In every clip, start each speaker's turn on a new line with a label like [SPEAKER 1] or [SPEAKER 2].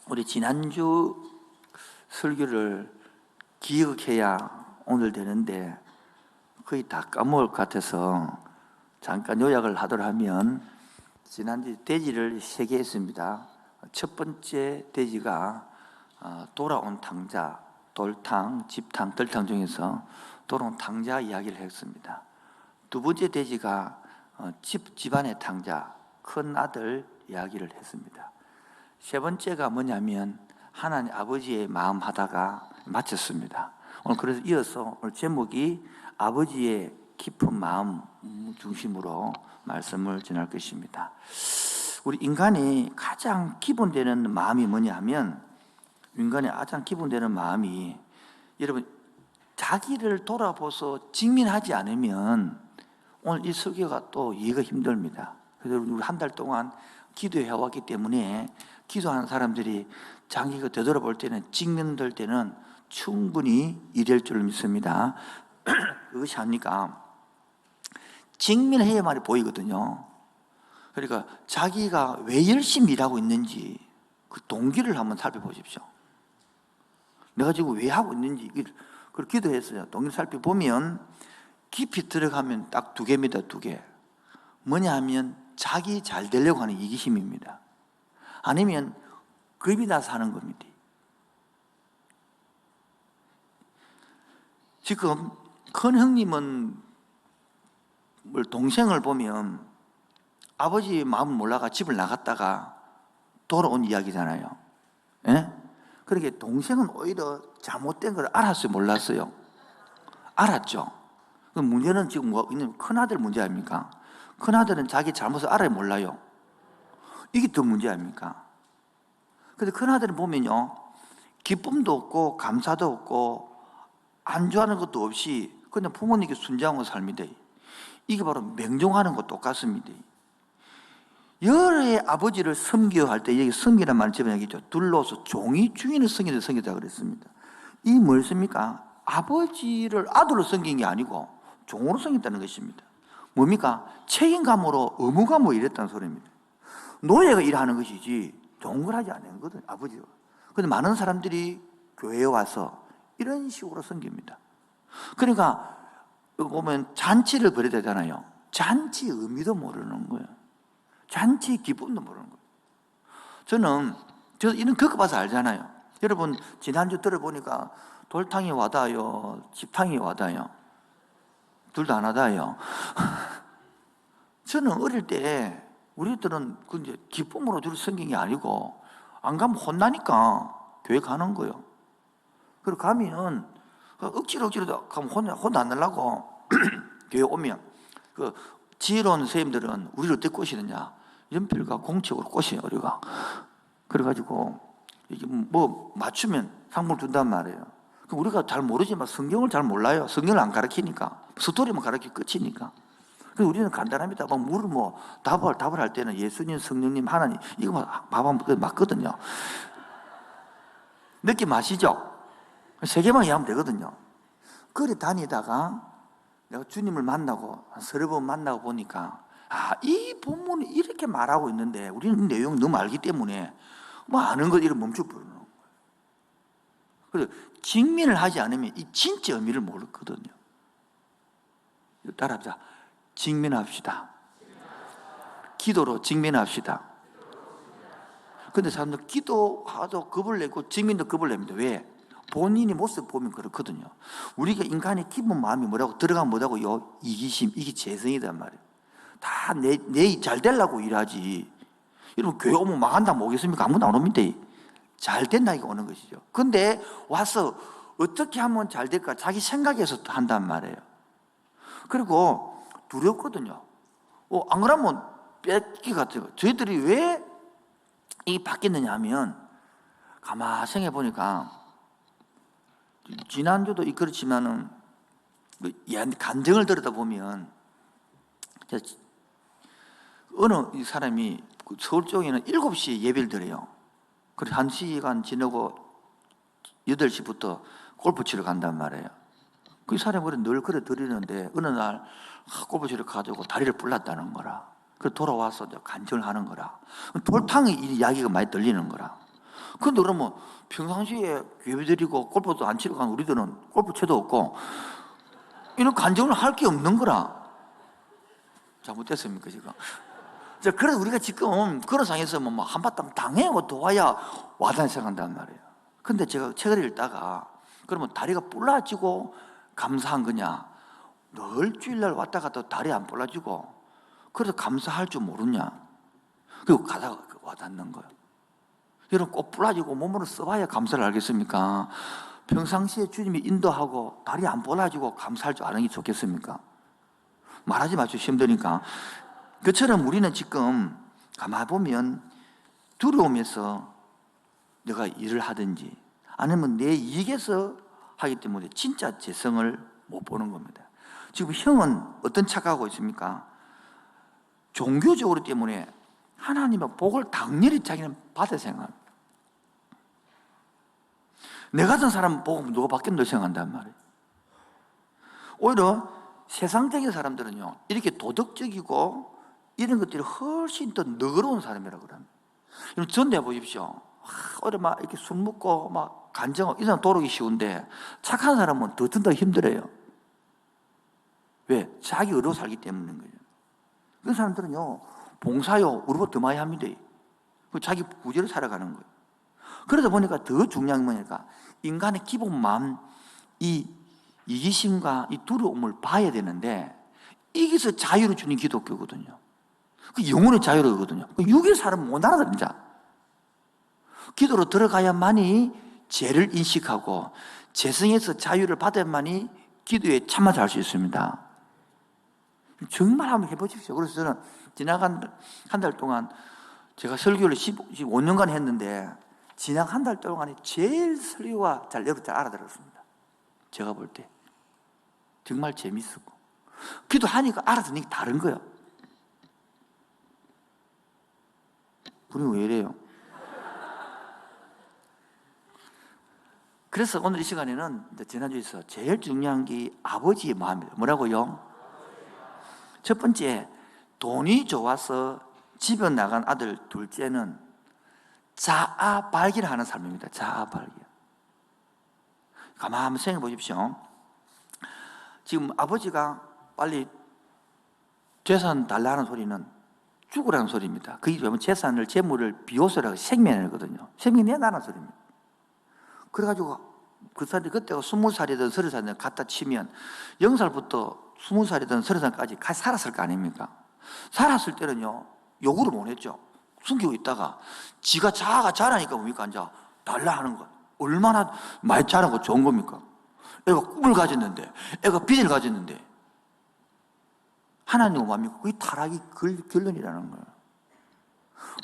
[SPEAKER 1] 우리 지난주 설교를 기억해야 오늘 되는데 거의 다 까먹을 것 같아서 잠깐 요약을 하도록 하면, 지난주 대지를 3개 했습니다. 첫 번째 대지가 돌아온 탕자, 돌탕, 집탕, 들탕 중에서 돌아온 탕자 이야기를 했습니다. 두 번째 대지가 집안의 탕자, 큰 아들 이야기를 했습니다. 세 번째가 뭐냐면 하나님 아버지의 마음 하다가 마쳤습니다. 오늘 그래서 이어서 오늘 제목이 아버지의 깊은 마음 중심으로 말씀을 전할 것입니다. 우리 인간이 가장 기본되는 마음이 뭐냐면, 인간의 가장 기본되는 마음이, 여러분 자기를 돌아보서 직면하지 않으면 오늘 이 설교가 또 이해가 힘듭니다. 그래서 우리 한 달 동안 기도해 왔기 때문에 기도하는 사람들이 자기가 되돌아볼 때는, 직면될 때는 충분히 이될 줄 믿습니다. 그것이 아니까 직면해야만이 보이거든요. 그러니까 자기가 왜 열심히 일하고 있는지 그 동기를 한번 살펴보십시오. 내가 지금 왜 하고 있는지 그걸 기도했어요. 동기를 살펴보면 깊이 들어가면 딱 2개입니다. 2개. 뭐냐 하면 자기 잘 되려고 하는 이기심입니다. 아니면 겁이 나서 하는 겁니다. 지금 큰 형님은 동생을 보면 아버지의 마음을 몰라가 집을 나갔다가 돌아온 이야기잖아요. 예? 그러니까 동생은 오히려 잘못된 걸 알았어요, 몰랐어요? 알았죠. 그 문제는 지금 뭐가 있냐면 큰아들 문제 아닙니까? 큰아들은 자기 잘못을 알아요, 몰라요? 이게 더 문제 아닙니까? 근데 큰아들은 보면요, 기쁨도 없고 감사도 없고 안주하는 것도 없이 그냥 부모님께 순종하고 삽니다. 이게 바로 맹종하는 것 똑같습니다. 여러의 아버지를 섬겨 할 때, 여기 섬기란 말을 집어넣기죠. 둘러서 종이 주인을 섬기다 그랬습니다. 이 뭐였습니까? 아버지를 아들로 섬긴 게 아니고 종으로 섬겼다는 것입니다. 뭡니까? 책임감으로, 의무감으로 일했다는 소리입니다. 노예가 일하는 것이지 종을 하지 않는 거거든요, 아버지가. 그런데 많은 사람들이 교회에 와서 이런 식으로 섬깁니다. 그러니까 보면 잔치를 벌여야 되잖아요. 잔치 의미도 모르는 거예요. 잔치 기쁨도 모르는 거예요. 저는 이런 겪어봐서 알잖아요. 여러분 지난주 들어보니까 돌탕이 와닿아요, 집탕이 와닿아요? 둘 다 안 와닿아요. 저는 어릴 때 우리들은 이제 기쁨으로 주로 섬긴 게 아니고, 안 가면 혼나니까 교회 가는 거예요. 그리고 가면 억지로 가면 혼나 안 내려고 교회 오면 그 지혜로운 선생님들은 우리를 어떻게 꼬시느냐, 연필과 공책으로 꼬셔요, 우리가. 그래가지고 이게 뭐 맞추면 상품을 준단 말이에요. 그럼 우리가 잘 모르지만 성경을 잘 몰라요. 성경을 안 가르치니까, 스토리만 가르치고 끝이니까. 그래서 우리는 간단합니다. 물을 답을 할 때는 예수님, 성령님, 하나님, 이거 밥하면 맞거든요. 느낌 아시죠? 3개만 이해하면 되거든요. 그래 다니다가 내가 주님을 만나고 서너 번 만나고 보니까, 이 본문이 이렇게 말하고 있는데 우리는 내용 너무 알기 때문에 아는 것 이렇게 멈춰버리는 거예요. 그래서 직면을 하지 않으면 이 진짜 의미를 모르거든요. 따라합시다. 직면합시다. 기도로 직면합시다. 근데 사람들 기도하도 겁을 내고 직면도 겁을 냅니다. 왜? 본인이 모습 보면 그렇거든요. 우리가 인간의 기본 마음이 뭐라고, 들어가면 뭐라고? 이기심, 이게 재성이란 말이에요. 다 내 잘 되려고 일하지. 여러분 교회 오면 망한다 뭐 오겠습니까? 아무도 안 옵니다. 잘 된다니까 오는 것이죠. 근데 와서 어떻게 하면 잘 될까 자기 생각에서 한단 말이에요. 그리고 두렵거든요. 안 그러면 뺏기 같아요. 저희들이 왜 이 바뀌었느냐 하면, 가만히 생각해 보니까 지난주도 그렇지만은 간증을 들었다 보면, 어느 사람이 서울 쪽에는 7시에 예배를 드려요. 그래서 1시간 지나고 8시부터 골프 치러 간단 말이에요. 그 사람은 늘 그래 드리는데 어느 날 골프 치러 가지고 다리를 불났다는 거라. 그래서 돌아와서 간증을 하는 거라. 돌탕의 이야기가 많이 들리는 거라. 근데 그러면 평상시에 교회 드리고 골프도 안 치러 간 우리들은 골프채도 없고 이런 간증을 할 게 없는 거라. 잘못됐습니까 지금? 자, 그래서 우리가 지금 그런 상황에서 뭐 한바탕 당해고 도와야 와닿는 생각한단 말이에요. 근데 제가 책을 읽다가 그러면 다리가 불러지고 감사한 거냐? 늘 주일날 왔다 갔다 다리 안 불러지고 그래서 감사할 줄 모르냐? 그리고 가다가 와닿는 거예요. 여러분 꼭 불러지고 몸으로 써봐야 감사를 알겠습니까? 평상시에 주님이 인도하고 다리 안 불러지고 감사할 줄 아는 게 좋겠습니까? 말하지 마시오. 힘드니까. 그처럼 우리는 지금 가만히 보면 두려움에서 내가 일을 하든지 아니면 내 이익에서 하기 때문에 진짜 재성을 못 보는 겁니다. 지금 형은 어떤 착각하고 있습니까? 종교적으로 때문에 하나님의 복을 당연히 자기는 받아 생각합니다. 내 같은 사람은 복을 누가 받겠노 생각한단 말이에요. 오히려 세상적인 사람들은요, 이렇게 도덕적이고 이런 것들이 훨씬 더 너그러운 사람이라고 그럽니다. 여러분, 전대 보십시오. 오히려 막 이렇게 술 먹고 막 간증하고 이 사람 도르기 쉬운데 착한 사람은 더 힘들어요. 왜? 자기 의로 살기 때문인 거죠. 그 사람들은요, 봉사요, 우리보다 더 많이 합니다. 자기 부지로 살아가는 거예요. 그러다 보니까 더 중요한 건 뭐니까 인간의 기본 마음, 이 이기심과 이 두려움을 봐야 되는데 이게서 자유를 주는 기독교거든요. 그 영혼의 자유로거든요. 육의 사람은 못 알아듣는 자. 기도로 들어가야만이 죄를 인식하고 재성에서 자유를 받아야만이 기도에 참아서 할 수 있습니다. 정말 한번 해보십시오. 그래서 저는 지나간 한 달 동안 제가 설교를 15년간 했는데 지난 한 달 동안에 제일 설교가 잘 알아들었습니다. 제가 볼 때 정말 재밌었고 기도하니까 알아듣는 게 다른 거예요. 우리는 왜 이래요? 그래서 오늘 이 시간에는 지난주에서 제일 중요한 게 아버지의 마음이에요. 뭐라고요? 첫 번째, 돈이 좋아서 집에 나간 아들. 둘째는 자아 발견하는 삶입니다. 자아 발견. 가만히 한번 생각해 보십시오. 지금 아버지가 빨리 재산 달라는 소리는 죽으라는 소리입니다. 그게 뭐냐면 재산을, 재물을 비워서라고 생명이거든요. 생명 내놔라는 소리입니다. 그래가지고 그 사람이 그때가 20살이든 30살이든 갖다 치면 0살부터 20살이든 30살까지 같이 살았을 거 아닙니까? 살았을 때는요, 요구를 못 했죠. 숨기고 있다가 지가 자아가 자라니까 뭡니까? 이제 달라 하는 거. 얼마나 많이 자라고 좋은 겁니까? 애가 꿈을 가졌는데, 애가 빚을 가졌는데 하나님은 뭡니까? 그게 타락이 결론이라는 거예요.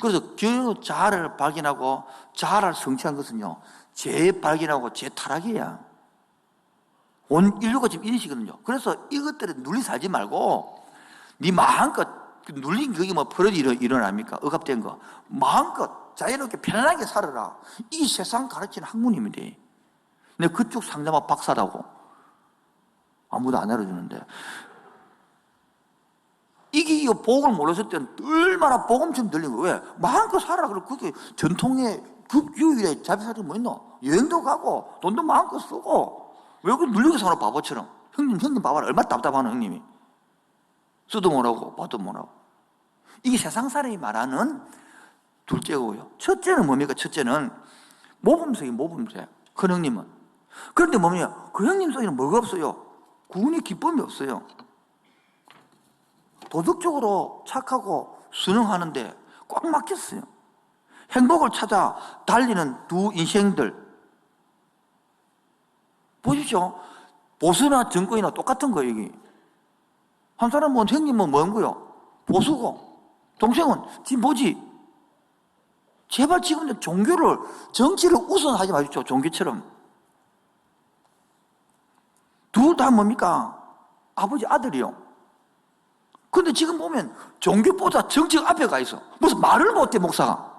[SPEAKER 1] 그래서 결국 자아를 발견하고 자아를 성취한 것은요, 죄 발견하고 죄 타락이야. 온 인류가 지금 이런 식이거든요. 그래서 이것들에 눌리 살지 말고 네 마음껏 눌린 그게 뭐 버릇이 일어납니까? 억압된 거. 마음껏 자유롭게 편안하게 살아라. 이 세상 가르치는 학문입니다. 내가 그쪽 상담학 박사라고 아무도 안 알아주는데 이게 복을 몰랐을 때는 얼마나 복음처럼 들린 거예요. 왜? 마음껏 살아라. 그리고 그게 전통의 교육에 자비살이 뭐 있노? 여행도 가고 돈도 마음껏 쓰고 왜 그 눌리게 살아 바보처럼. 형님 봐봐라. 얼마나 답답하노 형님이. 쓰도 못하고 봐도 못하고. 이게 세상 사람이 말하는 둘째고요. 첫째는 뭡니까? 첫째는 모범생이 모범생. 큰 형님은. 그런데 뭡니까? 그 형님 속에는 뭐가 없어요? 구원의 기쁨이 없어요. 도덕적으로 착하고 순응하는데 꽉 막혔어요. 행복을 찾아 달리는 두 인생들 보십시오. 보수나 정권이나 똑같은 거예요. 이게. 한 사람은 형님은 뭔 거요? 보수고 동생은 진보지. 제발 지금 종교를 정치를 우선하지 마십시오. 종교처럼. 둘 다 뭡니까? 아버지 아들이요. 근데 지금 보면 종교보다 정치가 앞에 가 있어. 무슨 말을 못해 목사가.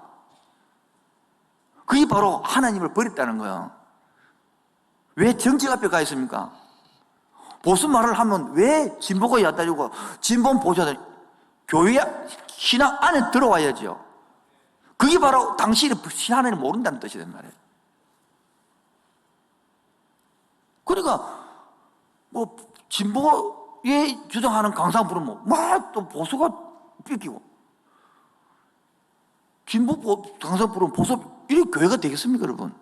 [SPEAKER 1] 그게 바로 하나님을 버렸다는 거예요. 왜 정치가 앞에 가 있습니까? 보수 말을 하면 왜 진보가 야단이고 진보는 보수하다. 교회 신앙 안에 들어와야죠. 그게 바로 당신이 하나님 모른다는 뜻이란 말이에요. 그러니까 뭐 진보에 주장하는 강사 부르면 막 또 보수가 삐끼고, 진보 강사 부르면 보수, 이렇게 교회가 되겠습니까, 여러분?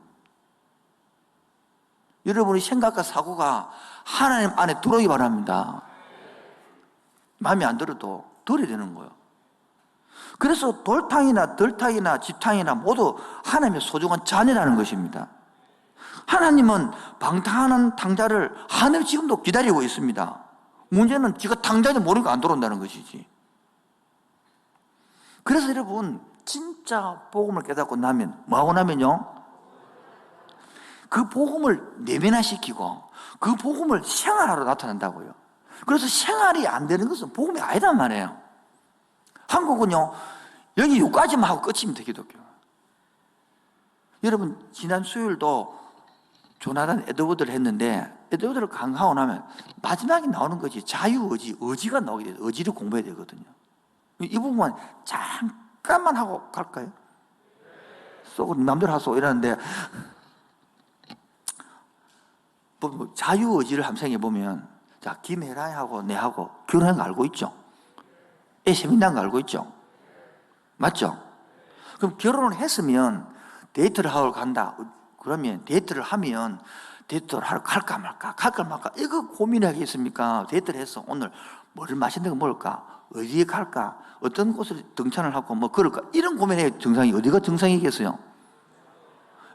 [SPEAKER 1] 여러분의 생각과 사고가 하나님 안에 들어오기 바랍니다. 마음에 안 들어도 들어야 되는 거예요. 그래서 돌탕이나 덜탕이나 집탕이나 모두 하나님의 소중한 자녀라는 것입니다. 하나님은 방탕하는 탕자를 하늘 지금도 기다리고 있습니다. 문제는 지가 탕자인지 모르니까 안 들어온다는 것이지. 그래서 여러분, 진짜 복음을 깨닫고 나면 뭐하고 나면요, 그 복음을 내면화시키고 그 복음을 생활하러 나타난다고요. 그래서 생활이 안 되는 것은 복음이 아니란 말이에요. 한국은요, 여기 여기까지만 하고 끝입니다, 기독교. 여러분, 지난 수요일도 조나단 에드워드를 했는데, 에드워드를 강하고 나면 마지막에 나오는 것이 자유의지, 의지가 나오게 돼요. 의지를 공부해야 되거든요. 이 부분만 잠깐만 하고 갈까요? 쏘고 남들 하소 이러는데, 뭐 자유의지를 한번 생각해보면, 자, 김혜라하고 내하고 결혼한 거 알고 있죠? 애 세민난 거 알고 있죠? 맞죠? 그럼 결혼을 했으면 데이트를 하러 간다. 그러면 데이트를 하면 데이트를 하러 갈까 말까, 갈까 말까, 이거 고민하겠습니까? 데이트를 해서 오늘 뭐를 마시는 거 먹을까? 어디에 갈까? 어떤 곳을 등산을 하고 뭐 걸을까? 이런 고민해. 정상이 어디가 정상이겠어요?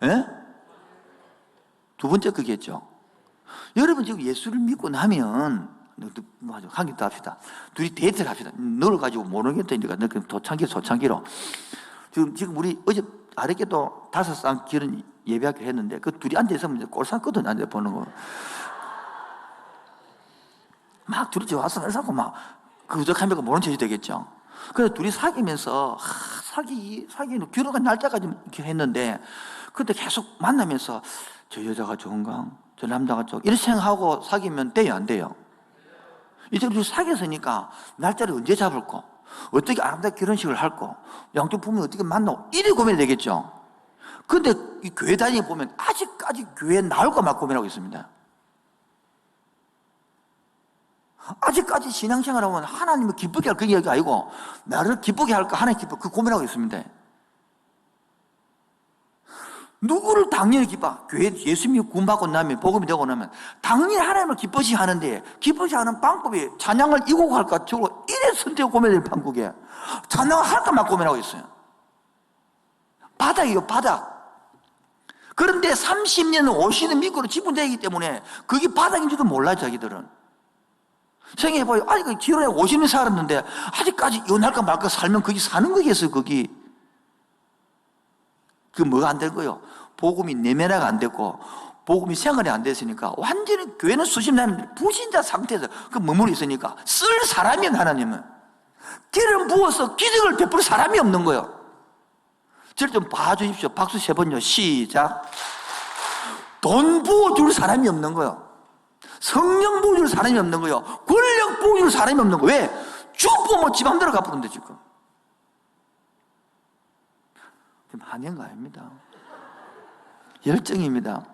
[SPEAKER 1] 예? 두 번째 그겠죠. 여러분 지금 예수를 믿고 나면, 한 개 더 합시다. 둘이 데이트를 합시다. 너를 가지고 모르겠다니까 너 초창기로 지금 우리 어제 아랫게도 5쌍 기른 예배하기로 했는데, 그 둘이 앉아있으면 이제 꼴상거든, 앉아보는 거. 막 둘이 와서 살고 막 그저하면 모른 척이 되겠죠. 그래서 둘이 사귀면서 사귀는 결혼한 날짜까지 이렇게 했는데, 근데 계속 만나면서 저 여자가 좋은가, 저 남자가 좋은가, 이렇게 생각하고 사귀면 돼요, 안 돼요? 이제 우리 사귀었으니까 날짜를 언제 잡을까, 어떻게 아름답게 결혼식을 할까, 양쪽 부모님 어떻게 만나고, 이래 고민이 되겠죠. 근데 이 교회 다니고 보면 아직까지 교회에 나올까 말 고민하고 있습니다. 아직까지 신앙생활하면 하나님을 기쁘게 할 그 이야기가 아니고 나를 기쁘게 할까, 하나님 기쁘게, 그 고민하고 있습니다. 누구를 당연히 기뻐? 교회 예수 믿고 구원받고 나면, 복음이 되고 나면 당연히 하나님을 기쁘시 하는데, 기쁘시 하는 방법이 찬양을 이고 할까 저거, 이래 선택 고민을 판국에 찬양을 할까 말 고민하고 있어요. 바닥이요, 바닥. 그런데 30년, 50년 믿고로 지분되기 때문에 그게 바닥인지도 몰라요, 자기들은. 생각해봐요. 아직 기로에 50년 살았는데 아직까지 이혼할까 말까 살면 거기 사는 거겠어요, 거기. 그 뭐가 안 된 거예요? 복음이 내면화가 안 됐고 복음이 생활이 안 됐으니까, 완전히 교회는 수십 년 불신자 상태에서 그 머물러 있으니까 쓸 사람이, 하나님은 기름 부어서 기적을 베풀 사람이 없는 거예요. 저를 좀 봐주십시오. 박수 3번요. 시작. 돈 부어줄 사람이 없는 거예요. 성령 부어줄 사람이 없는 거예요. 권력 부어줄 사람이 없는 거예요. 왜? 죽고 뭐 집 맘대로 갚으는데 지금 한연가 아닙니다. 열정입니다.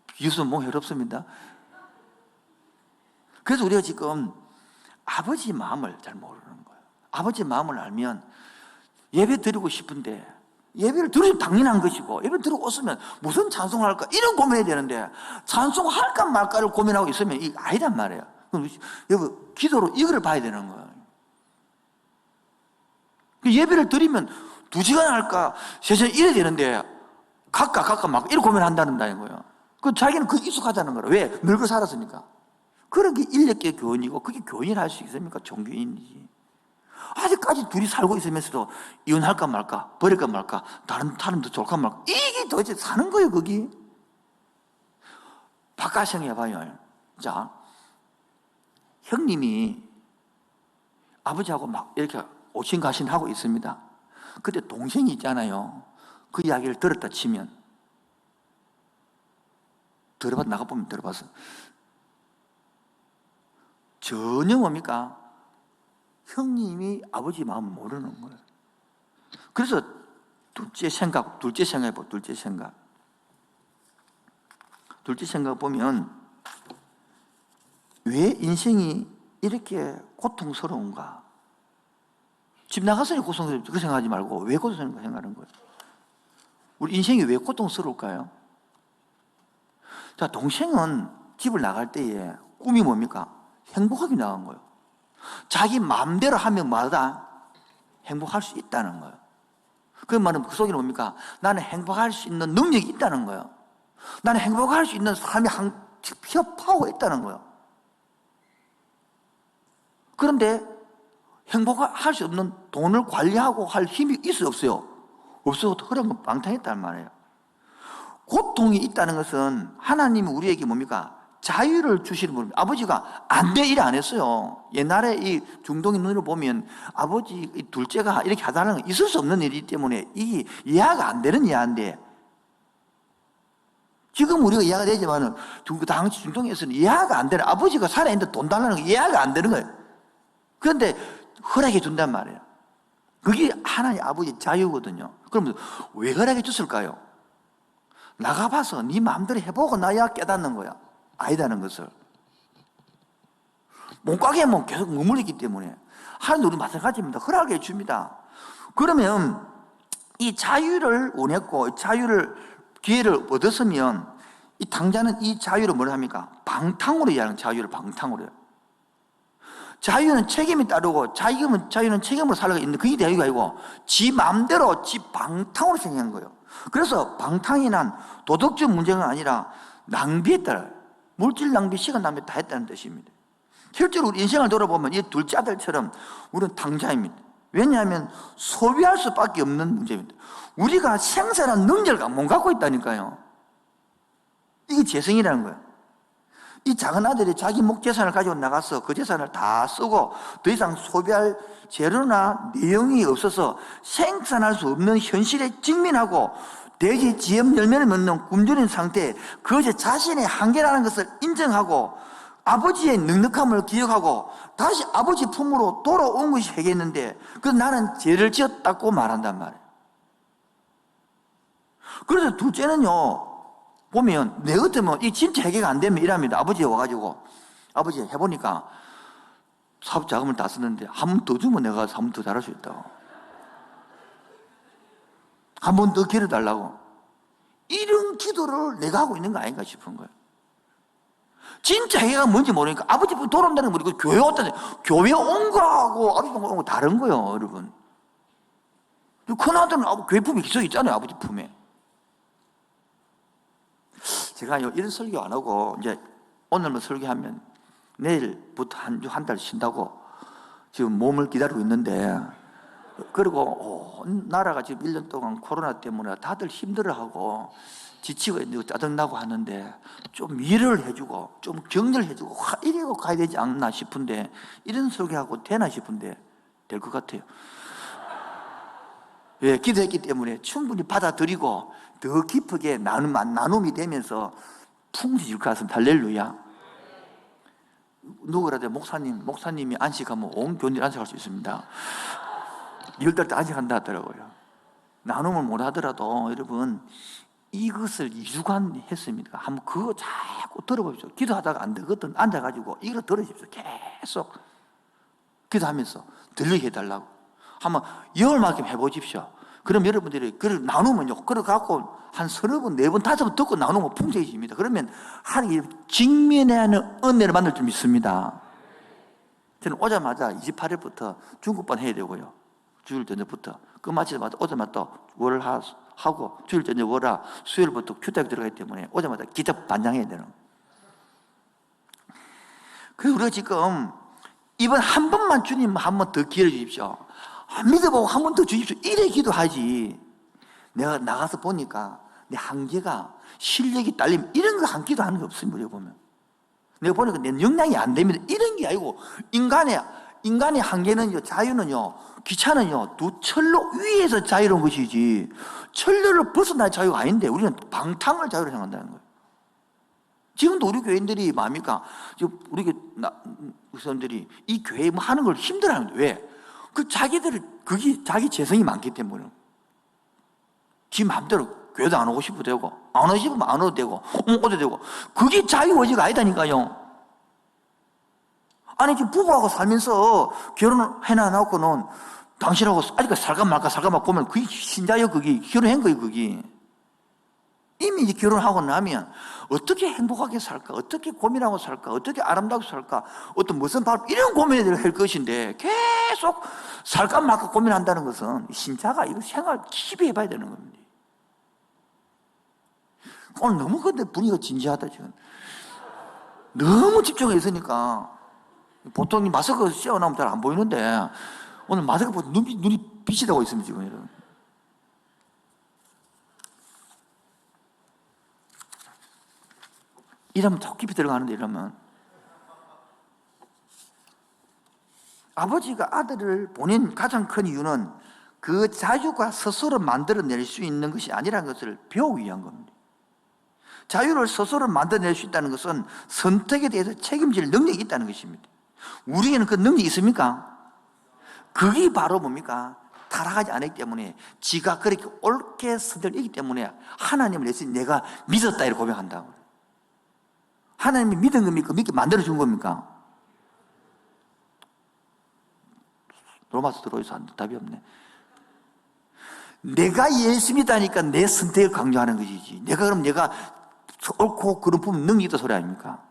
[SPEAKER 1] 비유는 뭐 해롭습니다. 그래서 우리가 지금 아버지 마음을 잘 모르는 거예요. 아버지 마음을 알면 예배 드리고 싶은데, 예배를 드리면 당연한 것이고, 예배 드리고 없으면 무슨 찬송을 할까, 이런 고민해야 되는데, 찬송할까 말까를 고민하고 있으면 이게 아니란 말이에요. 그럼 여러분, 기도로 이거를 봐야 되는 거예요. 예배를 드리면 2시간 할까 3시간 이래야 되는데 각각 막 이렇게 고민한다는 거예요. 그 자기는 그게 익숙하다는 거예요. 왜? 늙어 살았으니까. 그런 게 인력계 교인이고, 그게 교인이 할 수 있습니까? 종교인이지. 아직까지 둘이 살고 있으면서도 이혼할까 말까, 버릴까 말까, 다른 사람도 좋을까 말까, 이게 도대체 사는 거예요, 거기. 바깥 생각해봐요. 자, 형님이 아버지하고 막 이렇게 오신가신 하고 있습니다. 그때 동생이 있잖아요. 그 이야기를 들었다 치면, 나가보면 들어봤어. 전혀 뭡니까? 형님이 아버지 마음 모르는 거예요. 그래서 둘째 생각 보면 왜 인생이 이렇게 고통스러운가? 집 나가서 고통스럽지 그 생각하지 말고 왜 고통스러운가 생각하는 거예요. 우리 인생이 왜 고통스러울까요? 자, 동생은 집을 나갈 때에 꿈이 뭡니까? 행복하게 나간 거예요. 자기 마음대로 하면 마다 행복할 수 있다는 거예요. 그 말은 그 속에는 뭡니까? 나는 행복할 수 있는 능력이 있다는 거예요. 나는 행복할 수 있는 삶의 파워가 있다는 거예요. 그런데 행복할 수 없는 돈을 관리하고 할 힘이 있어요, 없어요? 없어서 그런 건 방탕했단 말이에요. 고통이 있다는 것은 하나님이 우리에게 뭡니까? 자유를 주시는 분입니다. 아버지가 안 돼, 일 안 했어요. 옛날에 이 중동의 눈으로 보면 아버지 둘째가 이렇게 하다는 건 있을 수 없는 일이기 때문에 이게 이해가 안 되는 이해인데, 지금 우리가 이해가 되지만은 당시 중동에서는 이해가 안 되는, 아버지가 살아있는데 돈 달라는 거 이해가 안 되는 거예요. 그런데 허락해 준단 말이에요. 그게 하나님 아버지 자유거든요. 그러면 왜 허락해 줬을까요? 나가봐서 네 마음대로 해보고 나야 깨닫는 거야. 아니다는 것을. 몸가게에 계속 머물렀기 때문에. 하나님 우리 마찬가지입니다. 허락해 줍니다. 그러면 이 자유를 원했고 기회를 얻었으면 이 당자는 이 자유를 뭘 합니까? 방탕으로 이해하는 자유를 방탕으로 해요. 자유는 책임이 따르고 자유는 책임으로 살아가 있는 그게 자유가 아니고 지 마음대로 지 방탕으로 생각한 거예요. 그래서 방탕이 난 도덕적 문제가 아니라 낭비에 따라요. 물질 낭비, 시간 낭비 다 했다는 뜻입니다. 실제로 우리 인생을 돌아보면 이 둘째 아들처럼 우리는 당자입니다. 왜냐하면 소비할 수밖에 없는 문제입니다. 우리가 생산한 능력을 못 갖고 있다니까요. 이게 재성이라는 거예요. 이 작은 아들이 자기 목재산을 가지고 나가서 그 재산을 다 쓰고 더 이상 소비할 재료나 내용이 없어서 생산할 수 없는 현실에 직면하고 대지 지엄 열매를 맺는 굶주린 상태에 그것이 자신의 한계라는 것을 인정하고 아버지의 넉넉함을 기억하고 다시 아버지 품으로 돌아온 것이 회개했는데 그래서 나는 죄를 지었다고 말한단 말이에요. 그래서 둘째는요, 보면 내 같으면 이 진짜 해결가 안 되면 이랍니다. 아버지가 와가지고 아버지 해보니까 사업 자금을 다 쓰는데 한 번 더 주면 내가 한 번 더 잘할 수 있다고, 한 번 더 기회 달라고. 이런 기도를 내가 하고 있는 거 아닌가 싶은 거예요. 진짜 해결가 뭔지 모르니까 아버지 돌아온다는 거 모르고 교회 왔다는, 교회 온 거하고 아버지 온 거 다른 거예요, 여러분. 큰 아들은 교회 품에 기소 있잖아요, 아버지 품에. 제가 이런 설교 안 하고 이제 오늘만 설교하면 내일부터 한 달 쉰다고 지금 몸을 기다리고 있는데, 그리고 온 나라가 지금 1년 동안 코로나 때문에 다들 힘들어하고 지치고 있고 짜증나고 하는데 좀 위로를 해주고 좀 격려를 해주고 이러고 가야 되지 않나 싶은데, 이런 설교하고 되나 싶은데 될 것 같아요. 예, 기도했기 때문에 충분히 받아들이고 더 깊게 나눔이 되면서 풍성해질 것 같습니다. 할렐루야. 누구라도 목사님이 안식하면 온 교인들이 안식할 수 있습니다. 10달 때 안식한다 하더라고요. 나눔을 못 하더라도 여러분 이것을 2주간 했습니다. 한번 그거 자꾸 들어보십시오. 기도하다가 안 되거든 앉아가지고 이거 들으십시오. 계속 기도하면서 들리게 해달라고 한번 열만큼 해보십시오. 그럼 여러분들이 그걸 나누면요, 그걸 갖고 한 30번, 4번, 5번 듣고 나누면 풍성해집니다. 그러면 하나님 직면해야 하는 은혜를 만날 줄 믿습니다. 저는 오자마자 28일부터 중국반 해야 되고요. 주일 저녁부터 끝마치자마자 오자마자 월을 하고 주일 저녁 월화 수요일부터 큐택 들어가기 때문에 오자마자 기적 반장해야 되는. 그래서 우리가 지금 이번 한 번만 주님 한 번 더 기회를 주십시오. 믿어보고 한 번 더 주십시오. 이래 기도하지. 내가 나가서 보니까 내 한계가 실력이 딸리면 이런 거 한 기도 하는 게 없습니다. 우리가 보면 내가 보니까 내 역량이 안 됩니다. 이런 게 아니고 인간의 한계는요, 자유는요, 귀찮은요, 두 철로 위에서 자유로운 것이지 철로를 벗어날 자유가 아닌데 우리는 방탕을 자유로 생각한다는 거예요. 지금도 우리 교인들이 뭡니까? 우리 사람들이 이 교회 뭐 하는 걸 힘들어하는데 왜? 그게 자기 재성이 많기 때문에. 지 마음대로 교회도 안 오고 싶어도 되고, 안 오고 싶으면 안 오도 되고, 오도 되고. 그게 자유의지가 아니다니까요. 아니, 지금 부부하고 살면서 결혼해놔놓고는 당신하고 아직까지 살까 말까 보면 그게 신자요, 그게. 결혼한 거예요, 그게. 이미 이제 결혼하고 나면 어떻게 행복하게 살까? 어떻게 고민하고 살까? 어떻게 아름답게 살까? 어떤 무슨 이런 고민을 할 것인데 계속 살까 말까 고민한다는 것은 신자가 이거 생활 깊이 해봐야 되는 겁니다. 오늘 너무 근데 분위기가 진지하다, 지금. 너무 집중해 있으니까. 보통 마스크 씌워놓으면 잘 안 보이는데 오늘 마스크 보고 눈이 빛이 나고 있습니다, 지금. 이러면 더 깊이 들어가는데, 이러면. 아버지가 아들을 보낸 가장 큰 이유는 그 자유가 스스로 만들어낼 수 있는 것이 아니라는 것을 배우기 위한 겁니다. 자유를 스스로 만들어낼 수 있다는 것은 선택에 대해서 책임질 능력이 있다는 것입니다. 우리에는 그 능력이 있습니까? 그게 바로 뭡니까? 타락하지 않기 때문에, 지가 그렇게 옳게 선택을 했기 때문에 하나님을 내가 믿었다 이렇게 고백한다고. 하나님이 믿은 겁니까? 믿게 만들어준 겁니까? 로마서 들어오셔서 답이 없네. 내가 예수 믿다니까 내 선택을 강조하는 것이지. 그럼 내가 옳고 그런 부분 능력이 있다 소리 아닙니까?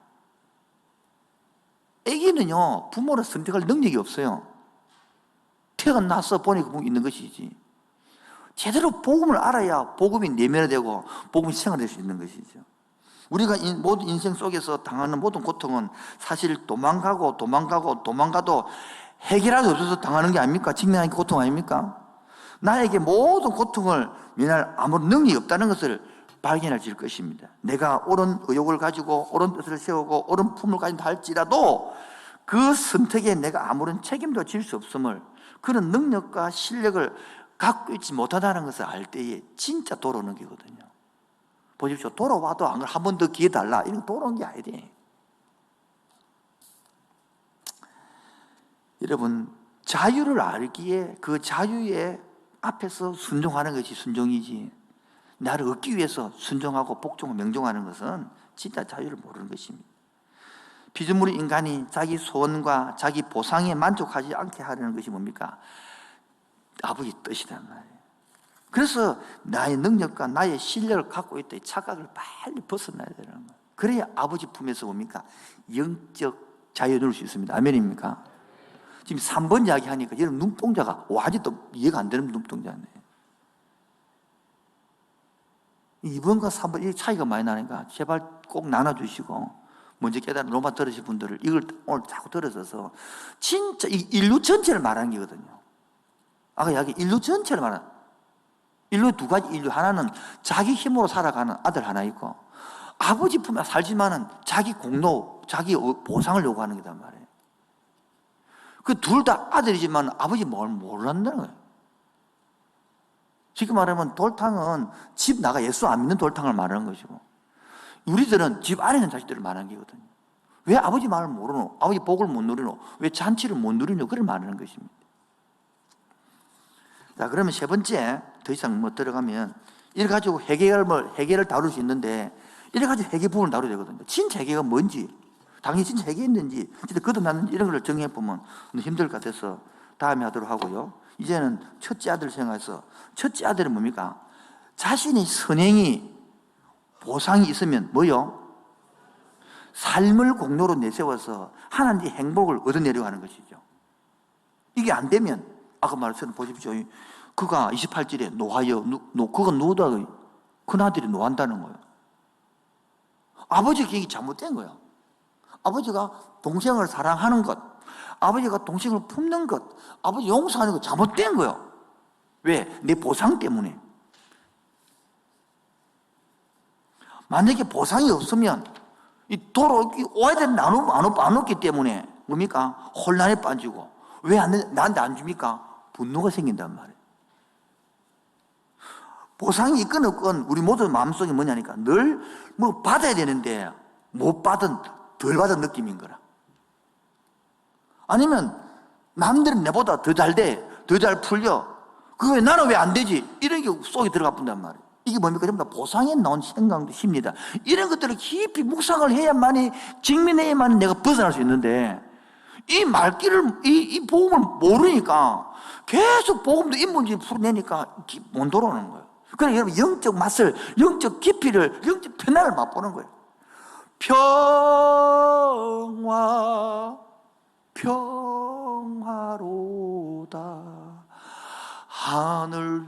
[SPEAKER 1] 애기는요, 부모를 선택할 능력이 없어요. 태어나서 보니까 있는 것이지. 제대로 복음을 알아야 복음이 내면화되고 복음이 생활될 수 있는 것이죠. 우리가 모든 인생 속에서 당하는 모든 고통은 사실 도망가도 해결할 수 없어서 당하는 게 아닙니까? 직면하는 게 고통 아닙니까? 나에게 모든 고통을 면할 아무런 능력이 없다는 것을 발견할 것입니다. 내가 옳은 의욕을 가지고 옳은 뜻을 세우고 옳은 품을 가진다 할지라도 그 선택에 내가 아무런 책임도 질 수 없음을, 그런 능력과 실력을 갖고 있지 못하다는 것을 알 때에 진짜 돌아오는 거거든요. 보십시오. 돌아와도 한 번 더 기회 달라, 이런 돌아오는 게 아니래. 여러분, 자유를 알기에 그 자유의 앞에서 순종하는 것이 순종이지, 나를 얻기 위해서 순종하고 복종하고 명종하는 것은 진짜 자유를 모르는 것입니다. 피조물 인간이 자기 소원과 자기 보상에 만족하지 않게 하려는 것이 뭡니까? 아버지 뜻이란 말이에요. 그래서 나의 능력과 나의 실력을 갖고 있다 이 착각을 빨리 벗어나야 되는 거예요. 그래야 아버지 품에서 뭡니까? 영적 자유를 누릴 수 있습니다. 아멘입니까? 지금 3번 이야기하니까 여러분 눈동자가 아직도 이해가 안 되는 눈동자네. 2번과 3번 이 차이가 많이 나니까 제발 꼭 나눠주시고, 먼저 깨달은 로마 들으실 분들을 이걸 오늘 자꾸 들어서서 진짜 이 인류 전체를 말하는 거거든요. 아까 이야기 인류 전체를 말하는, 인류 두 가지 인류, 하나는 자기 힘으로 살아가는 아들 하나 있고, 아버지 품에 살지만은 자기 공로, 자기 보상을 요구하는 거단 말이에요. 그 둘 다 아들이지만 아버지 뭘 모른다는 거예요. 지금 말하면 돌탕은 집 나가 예수 안 믿는 돌탕을 말하는 것이고, 우리들은 집 안에 있는 자식들을 말하는 거거든요. 왜 아버지 말을 모르노? 아버지 복을 못 누리노? 왜 잔치를 못 누리노? 그걸 말하는 것입니다. 자, 그러면 세 번째, 더 이상 들어가면, 이래 가지고 해결을 다룰 수 있는데, 이래 가지고 해결 부분을 다뤄야 되거든요. 진짜 해결가 뭔지, 당연히 진짜 해결했는지, 진짜 거듭났는지 이런 걸 정해보면 힘들 것 같아서 다음에 하도록 하고요. 이제는 첫째 아들 생각해서, 첫째 아들은 뭡니까? 자신이 선행이, 보상이 있으면 뭐요? 삶을 공로로 내세워서 하나님의 행복을 얻어내려고 하는 것이죠. 이게 안 되면, 아까 말했처럼 보십시오. 그가 28절에 노하여, 그가 누구다? 큰아들이 노한다는 거예요. 아버지 계획이 잘못된 거예요. 아버지가 동생을 사랑하는 것, 아버지가 동생을 품는 것, 아버지 용서하는 것 잘못된 거예요. 왜? 내 보상 때문에. 만약에 보상이 없으면 와야 되는데 안 없기 때문에 뭡니까? 혼란에 빠지고, 왜 나한테 안 줍니까? 분노가 생긴단 말이에요. 보상이 있건 없건 우리 모두 마음속에 뭐냐니까 늘 뭐 받아야 되는데 못 받은 덜 받은 느낌인 거라. 아니면 남들은 내보다 더 잘 돼, 더 잘 풀려. 그거 나는 왜 안 되지? 이런 게 속에 들어가 본단 말이에요. 이게 뭡니까? 전부 다 보상에 나온 생각도 심리다. 이런 것들을 깊이 묵상을 해야만이, 직면해야만 내가 벗어날 수 있는데, 이 말귀를, 이 복음을 모르니까 계속 복음도 인문주의 풀어내니까 못 돌아오는 거예요. 그래서 여러분, 영적 맛을, 영적 깊이를, 영적 편안을 맛보는 거예요. 평화로다. 하늘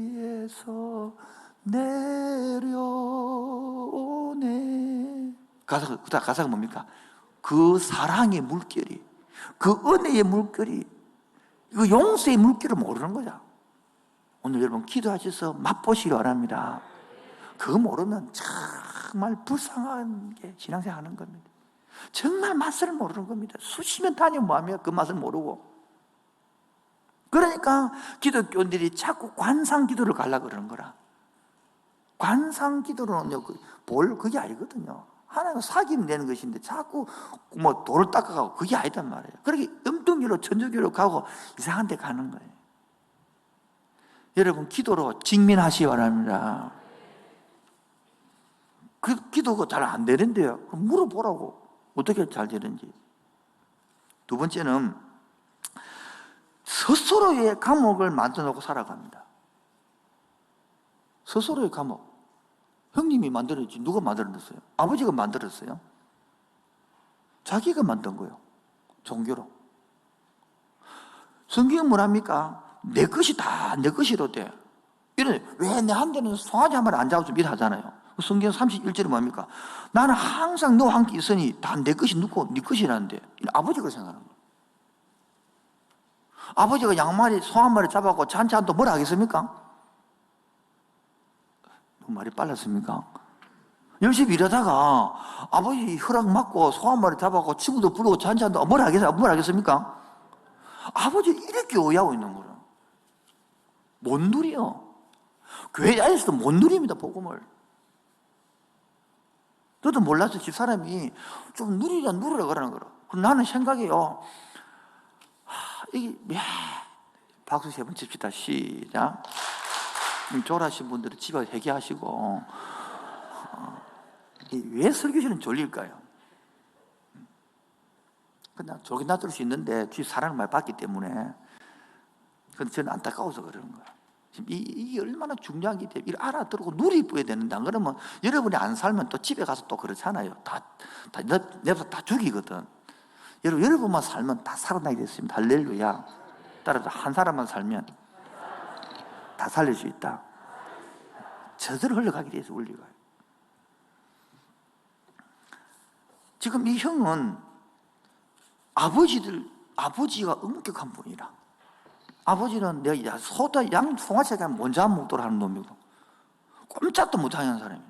[SPEAKER 1] 위에서 내려오네. 가사가 뭡니까? 그 사랑의 물결이, 그 은혜의 물결이, 그 용서의 물결을 모르는 거죠. 오늘 여러분 기도하셔서 맛보시기 바랍니다. 그거 모르면 정말 불쌍한 게 신앙생활 하는 겁니다. 정말 맛을 모르는 겁니다. 수십 년 다니면 뭐하며 그 맛을 모르고. 그러니까 기독교인들이 자꾸 관상 기도를 가려고 그러는 거라. 관상 기도는요, 그게 아니거든요. 하나님은 사기면 되는 것인데 자꾸 뭐 돌을 닦아가고 그게 아니단 말이에요. 그렇게 엉뚱이로 천주교로 가고 이상한 데 가는 거예요. 여러분 기도로 직면하시기 바랍니다. 그 기도가 잘 안 되는데요. 물어보라고. 어떻게 잘 되는지. 두 번째는 스스로의 감옥을 만들어 놓고 살아갑니다. 스스로의 감옥. 형님이 만들었지 누가 만들었어요? 아버지가 만들었어요? 자기가 만든 거예요. 종교로. 성경은 뭐랍니까? 내 것이 다 내 것이로 돼. 이래 왜 내 한 대는 송아지 한 마리 안 잡아서 일 하잖아요. 성경 31절에 뭡니까? 나는 항상 너와 함께 있으니 다 내 것이 누구? 네 것이라는데. 아버지가 생각하는 거예요. 아버지가 양말이 소 한 마리 잡아갖고 잔치한도 뭘 하겠습니까? 말이 빨랐습니까? 열심히 일하다가 아버지 허락 받고 소 한 마리 잡아갖고 친구도 부르고 잔치한도 뭘 하겠습니까? 아버지 이렇게 오해하고 있는 거예요. 못 누려. 교회 안에서도 못 누립니다, 복음을. 저도 몰라서 집사람이 좀 누리라 그러는 거라. 나는 생각해요. 이게, 박수 3번 칩시다. 시작. 졸하신 분들은 집에 회개하시고, 왜 설교실은 졸릴까요? 그냥 졸게 놔둘 수 있는데, 주의 사랑을 많이 받기 때문에, 근데 저는 안타까워서 그러는 거예요. 이게 얼마나 중요한 게 이걸 알아들고 누리뿌야 되는데, 안 그러면 여러분이 안 살면 또 집에 가서 또 그렇잖아요. 내가 다 죽이거든. 여러분만 살면 다 살아나게 됐습니다. 할렐루야. 따라서 한 사람만 살면 다 살릴 수 있다. 저절로 흘러가게 돼서 울리가요. 지금 이 형은 아버지가 엄격한 분이라. 아버지는 내가 양 송아지가 먼저 안 먹도록 하는 놈이고 꼼짝도 못하는 사람이에요.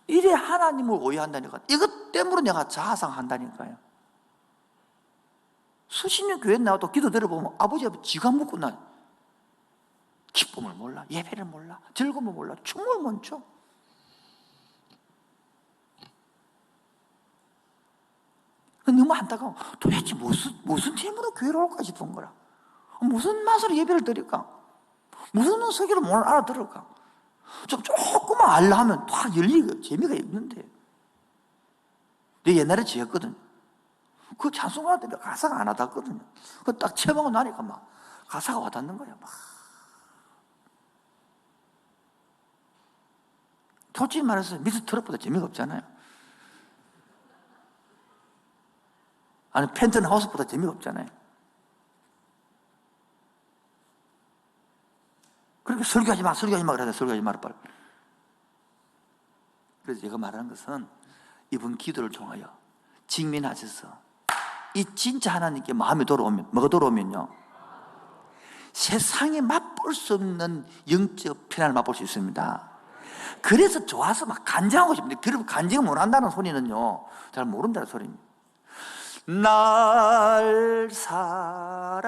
[SPEAKER 1] 이래 하나님을 오해한다니까. 이것 때문에 내가 자상한다니까요. 수십 년 교회 나와도 기도 들어보면 아버지가 지가 묻고 나 기쁨을 몰라, 예배를 몰라, 즐거움을 몰라, 춤을 못 춰. 너무 안타까워. 도대체 무슨 팀으로 교회로 올까 싶은 거라. 무슨 맛으로 예배를 드릴까? 무슨 설교를 뭘 알아들을까? 조금만 알라 하면 다 열리고 재미가 있는데. 내가 옛날에 지었거든. 그 찬송가들이 가사가 안 와닿거든요. 그 딱 채우고 나니까 막 가사가 와닿는 거야. 막. 솔직히 말해서 미스 트롯보다 재미가 없잖아요. 아니 펜트하우스보다 재미가 없잖아요. 그렇게 설교하지 마 그러잖아요. 설교하지 마라 빨리. 그래서 제가 말하는 것은 이번 기도를 통하여 직면하셔서 이 진짜 하나님께 마음이 돌아오면, 뭐가 돌아오면요, 세상에 맛볼 수 없는 영적 편안을 맛볼 수 있습니다. 그래서 좋아서 막 간증하고 싶은데, 여러분 간증을 못한다는 소리는요, 잘 모른다는 소리입니다. 날 사랑하신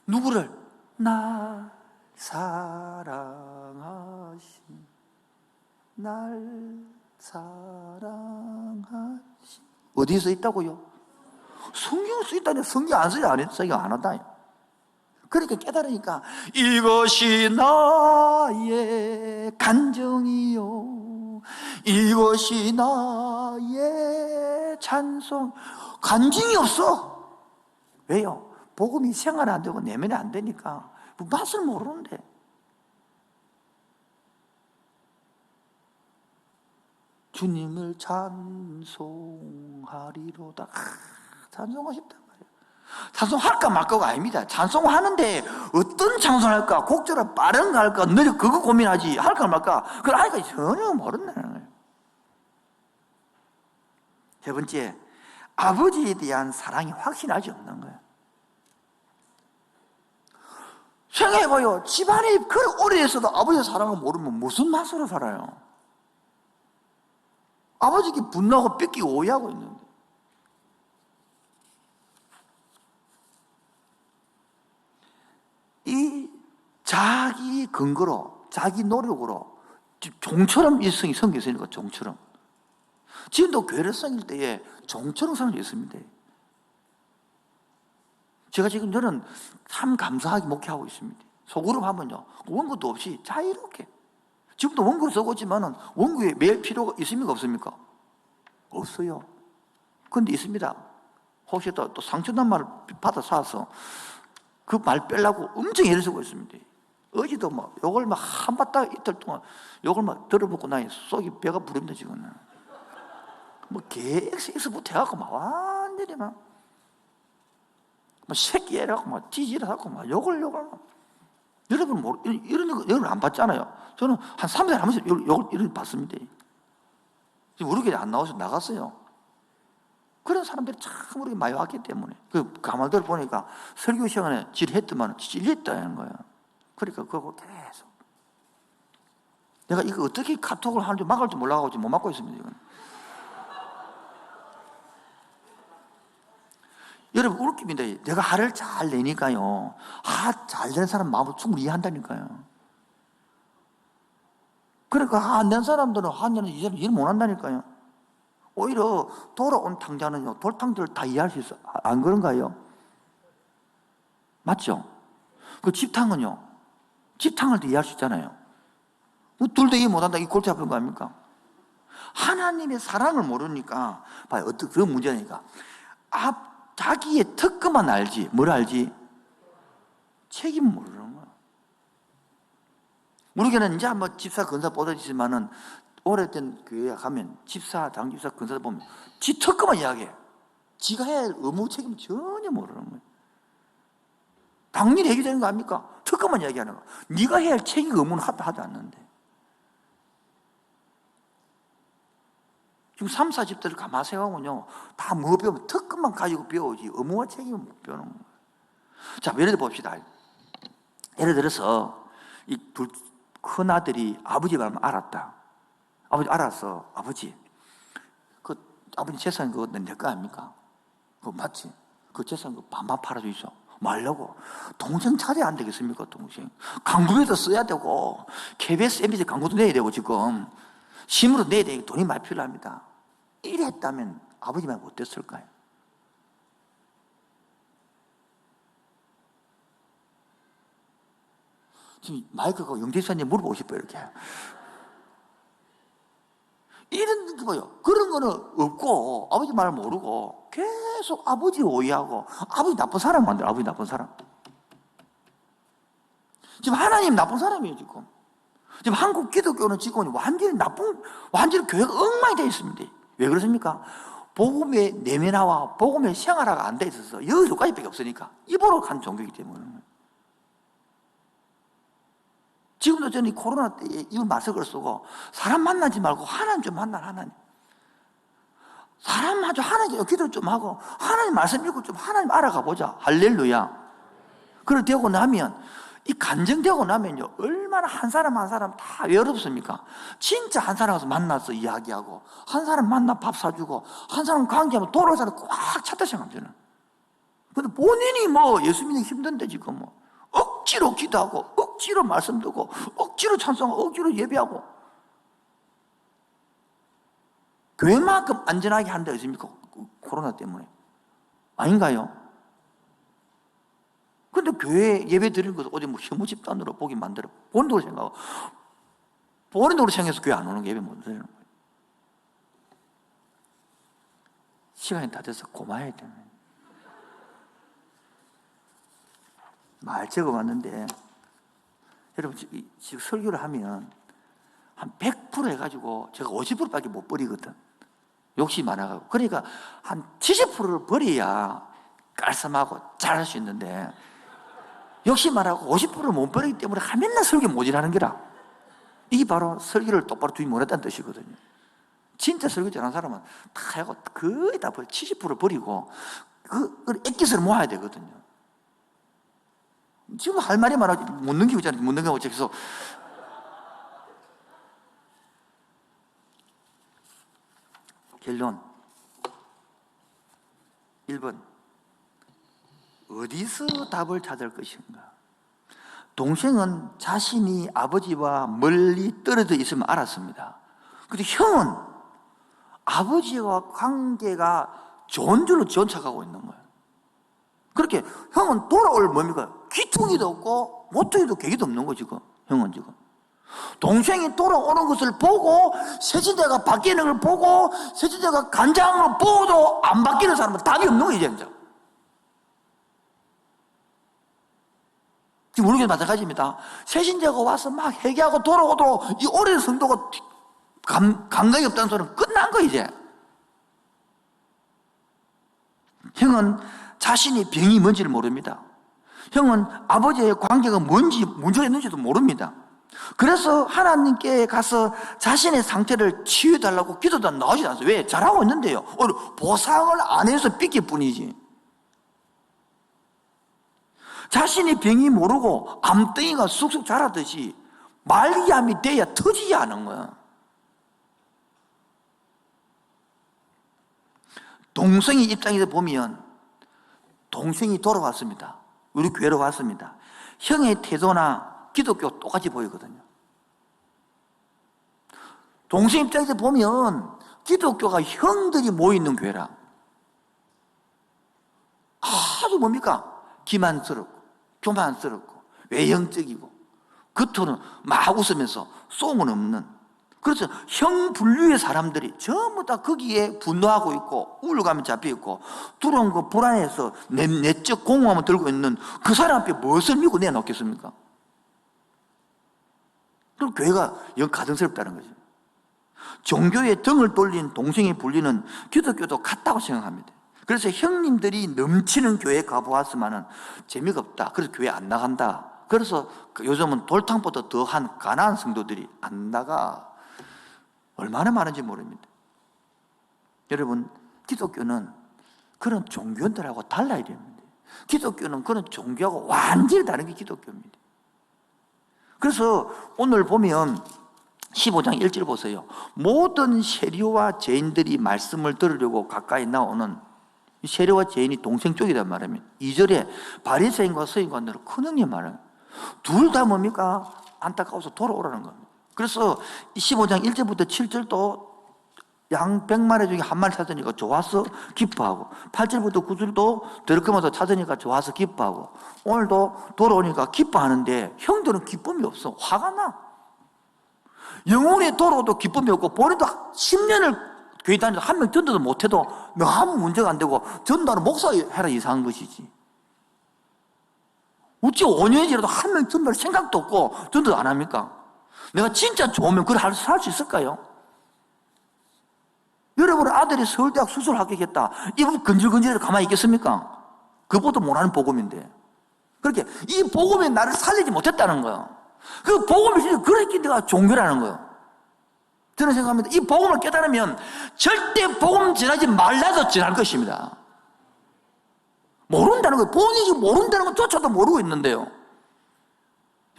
[SPEAKER 1] 누구를? 날 사랑하신 날 사랑하시. 어디에 써 있다고요? 성경에 써 있다니. 성경 안 써요? 안 했어? 이거 안 한다. 그러니까 깨달으니까 이것이 나의 간증이요, 이것이 나의 찬송. 간증이 없어. 왜요? 복음이 생활 안 되고 내면이 안 되니까 맛을 모르는데. 주님을 찬송하리로다. 찬송하고 싶단 말이에요. 찬송할까 말까가 아닙니다. 찬송하는데 어떤 찬송할까? 곡절은 빠른가 할까? 느려, 그거 고민하지. 할까 말까? 그걸 아이가 전혀 모른다는 거예요. 세 번째, 아버지에 대한 사랑이 확신하지 없는 거예요. 생각해봐요. 집안이 그렇게 오래됐어도 아버지의 사랑을 모르면 무슨 맛으로 살아요? 아버지께 분노하고 뺏기고 오해하고 있는데. 이 자기 근거로, 자기 노력으로 종처럼 일성이 생겼으니까. 종처럼. 지금도 교회를 섬길 때에 종처럼 섬겼습니다. 제가 지금 저는 참 감사하게 목회하고 있습니다. 소그룹 하면요, 원고도 없이 자유롭게. 지금도 원고를 쓰고 있지만 원고에 매일 필요가 있습니까? 없습니까? 없어요. 그런데 있습니다. 혹시 또 상처난 말을 받아 사서 그 말 빼려고 엄청 애를 쓰고 있습니다. 어제도 막 욕을 막 한바탕 이틀 동안 욕을 막 들어먹고 나니 속이 배가 부릅니다. 지금은 뭐 계획서부터 해갖고 막 완전히 막 새끼 애라고 막 뒤지라고 막 욕을 여러분 이런 거 여러분 안 봤잖아요. 저는 한 3달 하면서 욕을 이런 봤습니다. 지금 우리 교회 안 나와서 나갔어요. 그런 사람들이 참 우리가 많이 왔기 때문에. 그 가만히 보니까 설교 시간에 질했더만 질렸다는 거예요. 그러니까 그거 계속 내가 이거 어떻게 카톡을 하는지 막을 줄 몰라가지고 못 막고 있습니다. 이건. 여러분 웃깁니다. 내가 화를 잘 내니까요, 잘 내는 사람 마음을 충분히 이해한다니까요. 그러니까 화 안 낸 사람들은 화 내는 이 사람 이해 못 한다니까요. 오히려 돌아온 탕자는요, 돌탕들을 다 이해할 수 있어. 안 그런가요? 맞죠? 그 집탕은요, 집탕을 다 이해할 수 있잖아요. 둘 다 이해 못 한다. 이 골치 아픈 거 아닙니까? 하나님의 사랑을 모르니까, 봐요. 어떤 그런 문제니까. 자기의 특권만 알지. 뭘 알지? 책임 모르는 거야. 우리 교회는 이제 뭐 집사, 권사 뻗어지지만은 오래된 교회에 가면 집사, 장집사, 권사들 보면 지 특권만 이야기해. 지가 해야 할 의무 책임 전혀 모르는 거예요. 당연히 해결되는 거 아닙니까? 특권만 이야기하는 거. 네가 해야 할 책임 의무는 하지 않는데. 지금 3, 40대를 가만히 생각하면요, 다 뭐 배우면 특권만 가지고 배우지 의무와 책임을 못 배우는 거예요. 자, 예를 들어 봅시다. 예를 들어서 이 둘 큰 아들이 아버지 말만 알았다. 아버지 알았어. 아버지, 그 아버지 재산 그거 내 거 아닙니까? 그거 맞지? 그 재산 그 반반 팔아주이소. 말라고. 동생 찾아야 안 되겠습니까? 동생 광고에도 써야 되고 KBS, MBC 광고도 내야 되고 지금 심으로 내야 되니까 돈이 많이 필요합니다. 이랬다면 아버지 말 못했을까요? 지금 마이크가 영재사님 물어보고 싶어요. 이렇게 이런 게 뭐요? 그런 거는 없고 아버지 말 모르고 계속 아버지 오해하고 아버지 나쁜 사람 만들어. 아버지 나쁜 사람. 지금 하나님 나쁜 사람이에요. 지금 한국 기독교는 지금 완전히 교회가 엉망이 되어 있습니다. 왜 그렇습니까? 복음의 내면화와 복음의 생활화가 안 돼 있어서 여기까지밖에 없으니까 입으로 간 종교이기 때문에. 지금도 저는 이 코로나 때 이 마스크를 쓰고 사람 만나지 말고 하나님 좀 만나. 하나님 사람 마저 하나님 기도 좀 하고 하나님 말씀 읽고 좀 하나님 알아가 보자. 할렐루야. 그걸 되고 나면 이 간증되고 나면요, 얼마나 한 사람 한 사람 다 외롭습니까? 진짜 한 사람 가서 만나서 이야기하고 한 사람 만나 밥 사주고 한 사람 관계하면 돌아올 사람 꽉 찼다 생각해요. 근데 본인이 뭐 예수 믿기 힘든데 지금 뭐 억지로 기도하고 억지로 말씀 듣고 억지로 찬송하고 억지로 예배하고. 교회만큼 안전하게 하는 데 있습니까? 코로나 때문에. 아닌가요? 근데 교회 예배 드리는 것도 어디 뭐 혐오 집단으로 보기 만들어. 본인으로 생각하고. 본인으로 생각해서 교회 안 오는 게 예배 못 드리는 거예요. 시간이 다 돼서 고마워야 되네. 말 적어봤는데, 여러분, 지금 설교를 하면 한 100% 해가지고 제가 50%밖에 못 버리거든. 욕심이 많아가지고. 그러니까 한 70%를 버려야 깔쌈하고 잘할 수 있는데, 욕심 많아가지고 50%를 못 버리기 때문에 맨날 설교 모질하는 거라. 이게 바로 설교를 똑바로 두지 못했다는 뜻이거든요. 진짜 설교 잘하는 사람은 다 하고 거의 다 버려. 70% 버리고, 그 액기스를 모아야 되거든요. 지금 할 말이 많아. 못 넘기고 있잖아요. 못 넘기고 있어서. 결론 1번, 어디서 답을 찾을 것인가? 동생은 자신이 아버지와 멀리 떨어져 있으면 알았습니다. 근데 형은 아버지와 관계가 좋은 줄로 지원착하고 있는 거예요. 그렇게 형은 돌아올 뭡니까? 귀퉁이도 없고 모퉁이도 계기도 없는 거 지금. 형은 지금 동생이 돌아오는 것을 보고, 세진대가 바뀌는 걸 보고, 세진대가 간장을 보고도 안 바뀌는 사람은 답이 없는 거예요, 이제. 지금 우리도 마찬가지입니다. 세신대가 와서 막 회개하고 돌아오도록 이 오랜 성도가 감각이 없다는 소리는 끝난 거 이제. 형은 자신이 병이 뭔지를 모릅니다. 형은 아버지의 관계가 뭔지, 문제가 있는지도 모릅니다. 그래서 하나님께 가서 자신의 상태를 치유해달라고 기도도 나오지 않아요. 왜? 잘하고 있는데요. 보상을 안 해서 삐낄 뿐이지. 자신이 병이 모르고 암덩이가 쑥쑥 자라듯이 말기암이 돼야 터지지 않은 거야. 동생의 입장에서 보면 동생이 돌아왔습니다. 우리 교회로 왔습니다. 형의 태도나 기독교 똑같이 보이거든요. 동생 입장에서 보면 기독교가 형들이 모이는 교회라. 아주 뭡니까? 기만스럽고 교만스럽고 외형적이고 겉으로는 막 웃으면서 소문 없는, 그래서 형 분류의 사람들이 전부 다 거기에 분노하고 있고 우울감이 잡혀있고 두려운 거 불안해서 내적 공허함을 들고 있는 그 사람 앞에 무엇을 믿고 내놓겠습니까? 그럼 교회가 영 가증스럽다는 거죠. 종교에 등을 돌린 동생이 불리는 기독교도 같다고 생각합니다. 그래서 형님들이 넘치는 교회에 가보았으면 재미가 없다. 그래서 교회 안 나간다. 그래서 요즘은 돌탕보다 더한 가난한 성도들이 안 나가. 얼마나 많은지 모릅니다. 여러분, 기독교는 그런 종교들하고 달라야 됩니다. 기독교는 그런 종교하고 완전히 다른 게 기독교입니다. 그래서 오늘 보면 15장 1절 보세요. 모든 세리와 죄인들이 말씀을 들으려고 가까이 나오는, 세리와 죄인이 동생 쪽이란 말입니다. 2절에 바리새인과 서기관들은 큰 형님 말을 둘 다 뭡니까? 안타까워서 돌아오라는 겁니다. 그래서 15장 1절부터 7절도 양 100마리 중에 한 마리 찾으니까 좋아서 기뻐하고, 8절부터 9절도 더럽게마다 찾으니까 좋아서 기뻐하고, 오늘도 돌아오니까 기뻐하는데 형들은 기쁨이 없어. 화가 나. 영혼이 돌아오도 기쁨이 없고, 본인도 10년을 교회 다녀서 한 명 전도도 못해도 아무 문제가 안 되고 전도하는 목사 해라 이상한 것이지. 어찌 5년이 지나도 한 명 전도할 생각도 없고 전도도 안 합니까? 내가 진짜 좋으면 그걸 할 수 있을까요? 여러분의 아들이 서울대학 수술 합격했다. 이분 근질근질해서 가만히 있겠습니까? 그보다 못하는 복음인데. 그렇게 이 복음이 나를 살리지 못했다는 거예요. 그 복음이 진짜 그렇게 내가 종교라는 거예요. 저는 생각합니다. 이 복음을 깨달으면 절대 복음 전하지 말라도 전할 것입니다. 모른다는 거예요. 본인이 모른다는 것조차도 모르고 있는데요.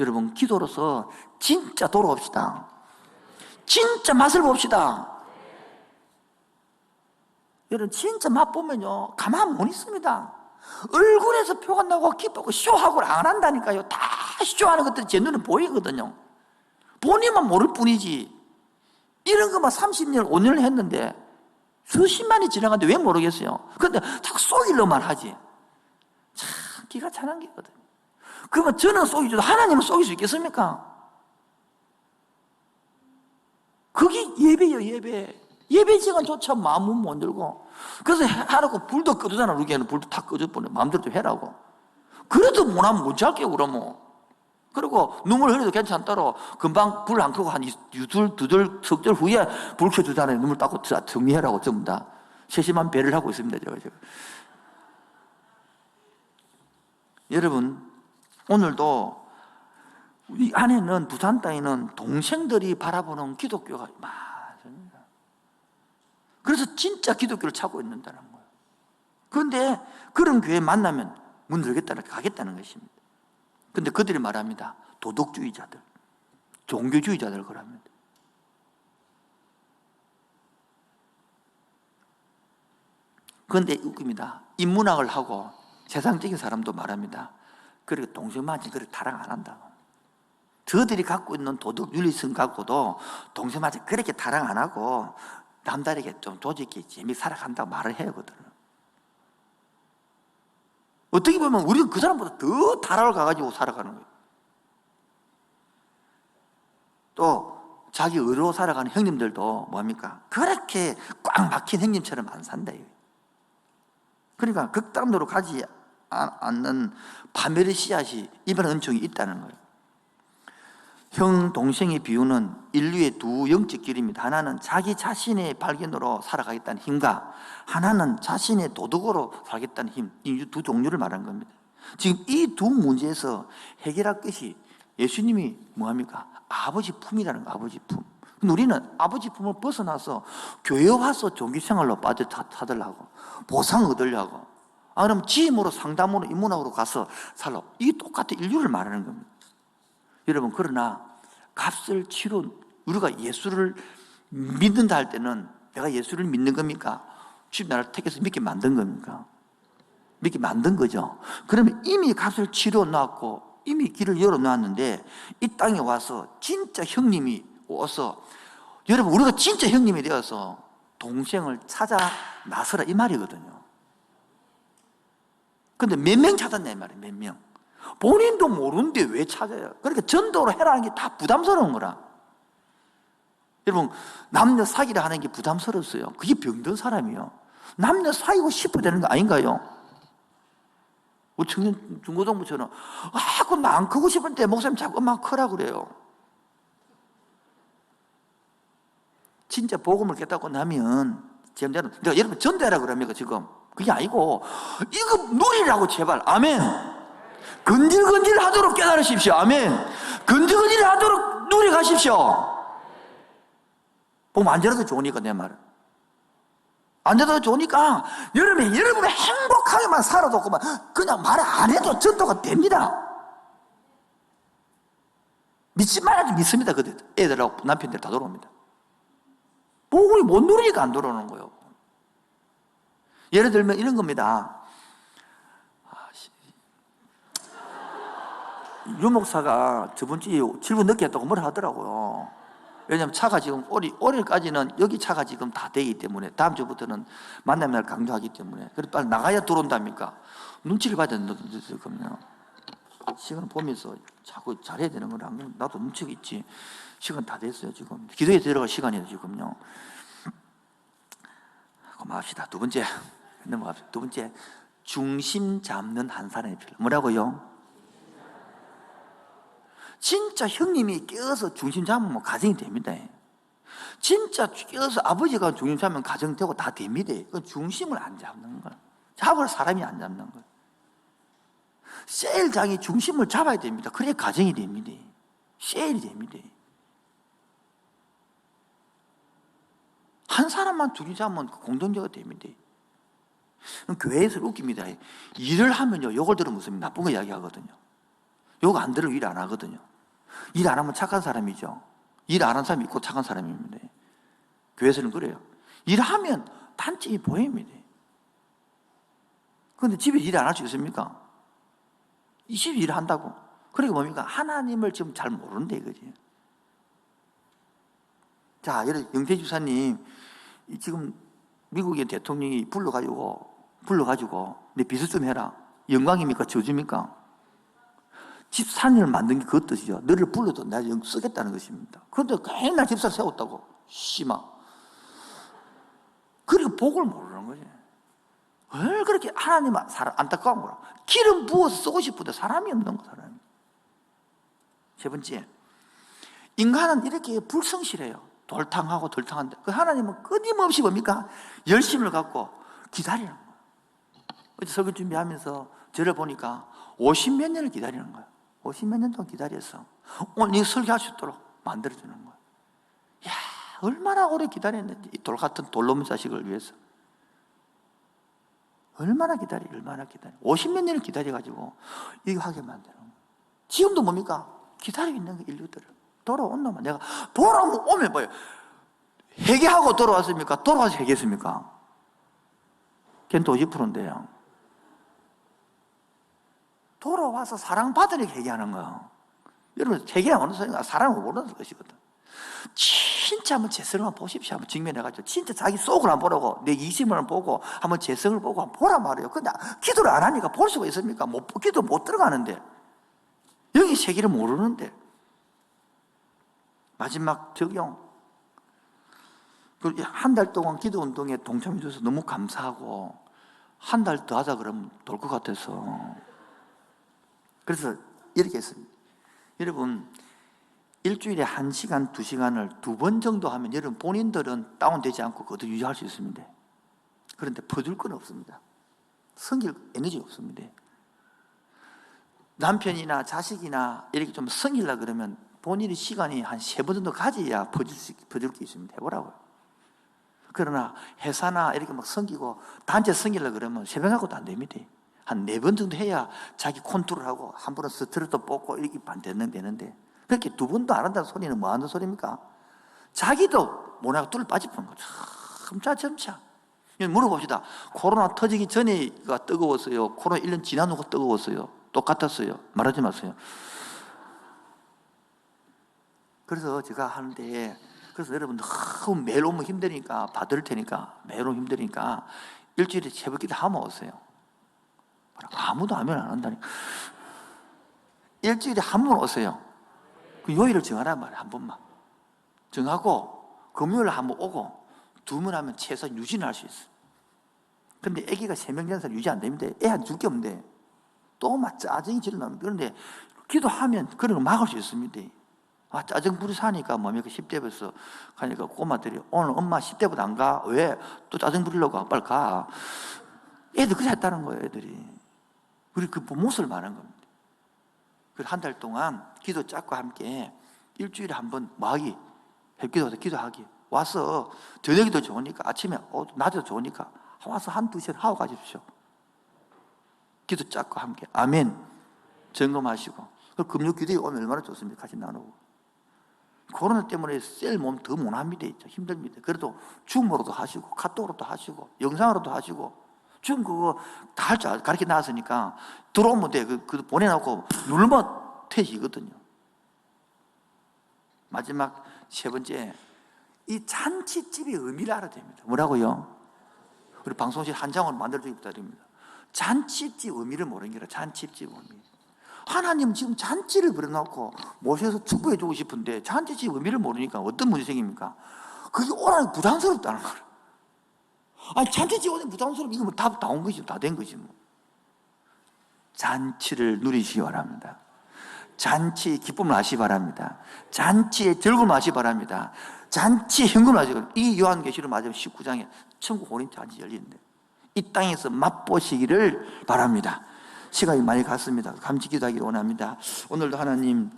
[SPEAKER 1] 여러분, 기도로서 진짜 돌아옵시다. 진짜 맛을 봅시다. 여러분, 진짜 맛 보면요, 가만 못 있습니다. 얼굴에서 표가 나고 기쁘고 쇼하고 안 한다니까요. 다 쇼하는 것들이 제 눈에 보이거든요. 본인만 모를 뿐이지. 이런 것만 30년, 5년을 했는데 수십만이 지나가는데 왜 모르겠어요? 근데 자꾸 속이려만 하지. 참 기가 찬한 게거든요. 그러면 저는 속이줘도 하나님은 속일 수 있겠습니까? 그게 예배예요, 예배. 예배 시간조차 마음은 못 들고. 그래서 하라고 불도 꺼주잖아. 우리에는 불도 다 꺼져버려. 마음대로 좀 해라고. 그래도 못하면 못 잘게요, 그러면. 그리고 눈물 흘려도 괜찮다로 금방 불 안 끄고 한 두들 석절 후에 불 켜주잖아요. 눈물 닦고 정리해라고 전부 다. 세심한 배를 하고 있습니다, 제가 지금. 여러분, 오늘도 우리 안에는, 부산 땅에는 동생들이 바라보는 기독교가 많습니다. 그래서 진짜 기독교를 찾고 있는다는 거예요. 그런데 그런 교회 만나면 문 열겠다는, 가겠다는 것입니다. 근데 그들이 말합니다. 도덕주의자들, 종교주의자들 그럽니다. 그런데 웃깁니다. 인문학을 하고 세상적인 사람도 말합니다. 그리고 동생만치 그렇게 타락 안 한다고. 저들이 갖고 있는 도덕 윤리성 갖고도 동생만치 그렇게 타락 안 하고 남다르게 좀 조직이 재미있게 살아간다고 말을 해요, 그들은. 어떻게 보면 우리는 그 사람보다 더 타락을 가가지고 살아가는 거예요. 또 자기 의로 살아가는 형님들도 뭡니까? 그렇게 꽉 막힌 형님처럼 안 산다. 그러니까 극단으로 가지 않는 파멸의 씨앗이 이번 은총이 있다는 거예요. 형, 동생의 비유는 인류의 두 영적 길입니다. 하나는 자기 자신의 발견으로 살아가겠다는 힘과 하나는 자신의 도덕으로 살겠다는 힘, 이 두 종류를 말하는 겁니다. 지금 이 두 문제에서 해결할 것이 예수님이 뭐합니까? 아버지 품이라는 거, 아버지 품. 근데 우리는 아버지 품을 벗어나서 교회 와서 종교생활로 빠져들려고, 보상 얻으려고, 그럼 지임으로, 상담으로, 인문학으로 가서 살라고. 이게 똑같은 인류를 말하는 겁니다. 여러분, 그러나 값을 치러 우리가 예수를 믿는다 할 때는 내가 예수를 믿는 겁니까? 주님 나를 택해서 믿게 만든 겁니까? 믿게 만든 거죠. 그러면 이미 값을 치러 놨고 이미 길을 열어 놨는데 이 땅에 와서 진짜 형님이 와서, 여러분, 우리가 진짜 형님이 되어서 동생을 찾아 나서라 이 말이거든요. 근데 몇 명 찾았냐 이 말이에요. 몇 명. 본인도 모르는데 왜 찾아요? 그러니까 전도로 해라는 게 다 부담스러운 거라. 여러분, 남녀 사귀라 하는 게 부담스러웠어요. 그게 병든 사람이요. 남녀 사귀고 싶어 되는 거 아닌가요? 청년 중고등부처럼 그건 나 안 크고 싶은데 목사님 자꾸 엄마 크라 그래요. 진짜 복음을 깨닫고 나면 제가 여러분 전도해라 그럽니까 지금? 그게 아니고 이거 누리라고 제발. 아멘. 건질건질 하도록 깨달으십시오. 아멘. 건질건질 하도록 누리 가십시오. 보면 안 되라도 좋으니까 내 말은. 안 되라도 좋으니까 여러분이 행복하게만 살아도 그냥 말 안 해도 전도가 됩니다. 믿지 말아도 믿습니다. 그들 애들하고 남편들 다 돌아옵니다. 복음이 못 누리니까 안 돌아오는 거예요. 예를 들면 이런 겁니다. 유 목사가 저번 주에 7분 늦게 했다고 뭐라 하더라고요. 왜냐하면 차가 지금 올해까지는 여기 차가 지금 다 되기 때문에 다음 주부터는 만남 날 강조하기 때문에 그래 빨리 나가야 들어온답니까? 눈치를 봐야 된다거든요. 시간 보면서 자꾸 잘해야 되는 거라. 나도 눈치가 있지. 시간 다 됐어요 지금. 기도에 들어갈 시간이에요 지금요. 그만합시다. 두 번째 넘어갑시다. 두 번째, 중심 잡는 한 사람이 필요. 뭐라고요? 진짜 형님이 깨어서 중심 잡으면 가정이 됩니다. 진짜 깨어서 아버지가 중심 잡으면 가정 되고 다 됩니다. 그 중심을 안 잡는 거예요. 잡을 사람이 안 잡는 거예요. 세일장이 중심을 잡아야 됩니다. 그래야 가정이 됩니다. 세일이 됩니다. 한 사람만 중심 잡으면 공동체가 됩니다. 교회에서 웃깁니다. 일을 하면요, 욕을 들으면 무슨 나쁜 거 이야기하거든요. 욕 안 들으면 일 안 하거든요. 일 안 하면 착한 사람이죠. 일 안 한 사람이 있고 착한 사람입니다. 교회에서는 그래요. 일하면 단점이 보입니다. 그런데 집에 일 안 할 수 있습니까? 이 집에 일을 한다고. 그러니까 뭡니까? 하나님을 지금 잘 모르는데 이거지. 자, 예를 영태 집사님 지금 미국의 대통령이 불러가지고 내 비서 좀 해라. 영광입니까? 저주입니까? 집사님을 만든 게 그 뜻이죠. 너를 불러도 내가 쓰겠다는 것입니다. 그런데 맨날 집사를 세웠다고. 씨마. 그리고 복을 모르는 거지. 왜 그렇게 하나님 안타까운 거라. 기름 부어서 쓰고 싶은데 사람이 없는 거, 사람이. 세 번째, 인간은 이렇게 불성실해요. 돌탕하고 돌탕한데, 그 하나님은 끊임없이 뭡니까? 열심을 갖고 기다리는 거예요. 어제 설교 준비하면서 저를 보니까 50몇 년을 기다리는 거예요. 50몇 년 동안 기다려서 오늘 이 설교할 수 있도록 만들어주는 거예요. 야, 얼마나 오래 기다렸는지, 이 돌 같은 돌놈 자식을 위해서. 얼마나 기다려. 50몇 년을 기다려가지고 이거 하게 만드는 거예요. 지금도 뭡니까? 기다리고 있는 거, 인류들을. 돌아온 놈은 내가 돌아오면 뭐예요? 회개하고 돌아왔습니까? 돌아와서 회개했습니까? 걔는 50%인데요. 돌아와서 사랑받으니까 회개하는 거예요. 여러분, 회개는 어느 순간 사랑을 모르는 것이거든. 진짜 한번 제 성을 한번 보십시오. 한번 직면해가지고 진짜 자기 속을 한번 보라고, 내 이심을 한번 보고 한번 제 성을 보고 한번 보란 말이에요. 근데 기도를 안 하니까 볼 수가 있습니까? 기도 못 들어가는데, 여기 세계를 모르는데. 마지막 적용. 한 달 동안 기도 운동에 동참해 줘서 너무 감사하고, 한 달 더 하자 그러면 돌 것 같아서. 그래서 이렇게 했습니다. 여러분, 일주일에 1시간, 2시간을 2번 정도 하면 여러분 본인들은 다운되지 않고 그것도 유지할 수 있습니다. 그런데 퍼줄 건 없습니다. 성길 에너지가 없습니다. 남편이나 자식이나 이렇게 좀 성기려고 그러면 본인의 시간이 한 3번 정도 가져야 퍼줄 게 있습니다. 해보라고요. 그러나 회사나 이렇게 막 성기고 단체 성기려고 그러면 새벽하고도 안 됩니다. 한 4번 정도 해야 자기 컨트롤하고 한 번은 스트레스 뽑고 이렇게 되는데, 그렇게 2번도 안 한다는 소리는 뭐 하는 소리입니까? 자기도 모나가 뚫을 빠집는 거죠. 점차. 물어봅시다. 코로나 터지기 전에가 뜨거웠어요? 코로나 1년 지난 후가 뜨거웠어요? 똑같았어요? 말하지 마세요. 그래서 제가 하는데, 그래서 여러분 너무 매일 오면 힘드니까, 받을 테니까, 매일 오면 힘드니까 일주일에 새벽기도 하면 오세요. 아무도 하면 안 한다니까. 일주일에 한 번 오세요. 그 요일을 정하란 말이에요. 한 번만 정하고 금요일에 한 번 오고 2번 하면 최소한 유지는 할 수 있어요. 근데 아기가 3명 된 사람 유지 안 됩니다. 애 한 줄 게 없는데 또 막 짜증이 질러납니다. 그런데 기도하면 그런 걸 막을 수 있습니다. 짜증부리 사니까 뭡니까? 10대에서 가니까 꼬마들이 오늘 엄마 10대보다 안 가? 왜? 또 짜증 부리려고? 빨리 가. 애들 그래 했다는 거예요. 애들이. 우리 그 모습을 말하는 겁니다. 그래서 한 달 동안 기도 짝과 함께 일주일에 한 번 뭐하기? 햇기도와서 기도하기. 와서 저녁에도 좋으니까, 아침에 낮에도 좋으니까 와서 1-2시간 하고 가십시오. 기도 짝과 함께. 아멘. 점검하시고. 금요 기도에 오면 얼마나 좋습니까? 같이 나누고. 코로나 때문에 셀 몸 더 못합니다. 힘듭니다. 그래도 줌으로도 하시고, 카톡으로도 하시고, 영상으로도 하시고, 지금 그거 다 할 줄 가르쳐 놨으니까 들어오면 돼. 그 보내놓고 누르면 퇴시거든요. 마지막 3번째, 이 잔치집의 의미를 알아야 됩니다. 뭐라고요? 우리 방송실 한 장으로 만들어주기 부탁드립니다. 잔치집 의미를 모르는 게 아니라 잔치집 의미. 하나님 지금 잔치를 벌여놓고 모셔서 축복해 주고 싶은데 잔치집 의미를 모르니까 어떤 문제 생깁니까? 그게 오라니 부담스럽다는 거예요. 아니, 잔치집 오니 부담스러우면 이거 뭐 다 온 거지, 다 된 거지 뭐. 잔치를 누리시기 바랍니다. 잔치의 기쁨을 아시기 바랍니다. 잔치의 즐거움을 아시기 바랍니다. 잔치의 현금을 아시기 바랍니다. 이 요한계시록 맞으면 19장에 천국 혼인 잔치 열리는데 이 땅에서 맛보시기를 바랍니다. 시간이 많이 갔습니다. 감치 기도하기를 원합니다. 오늘도 하나님,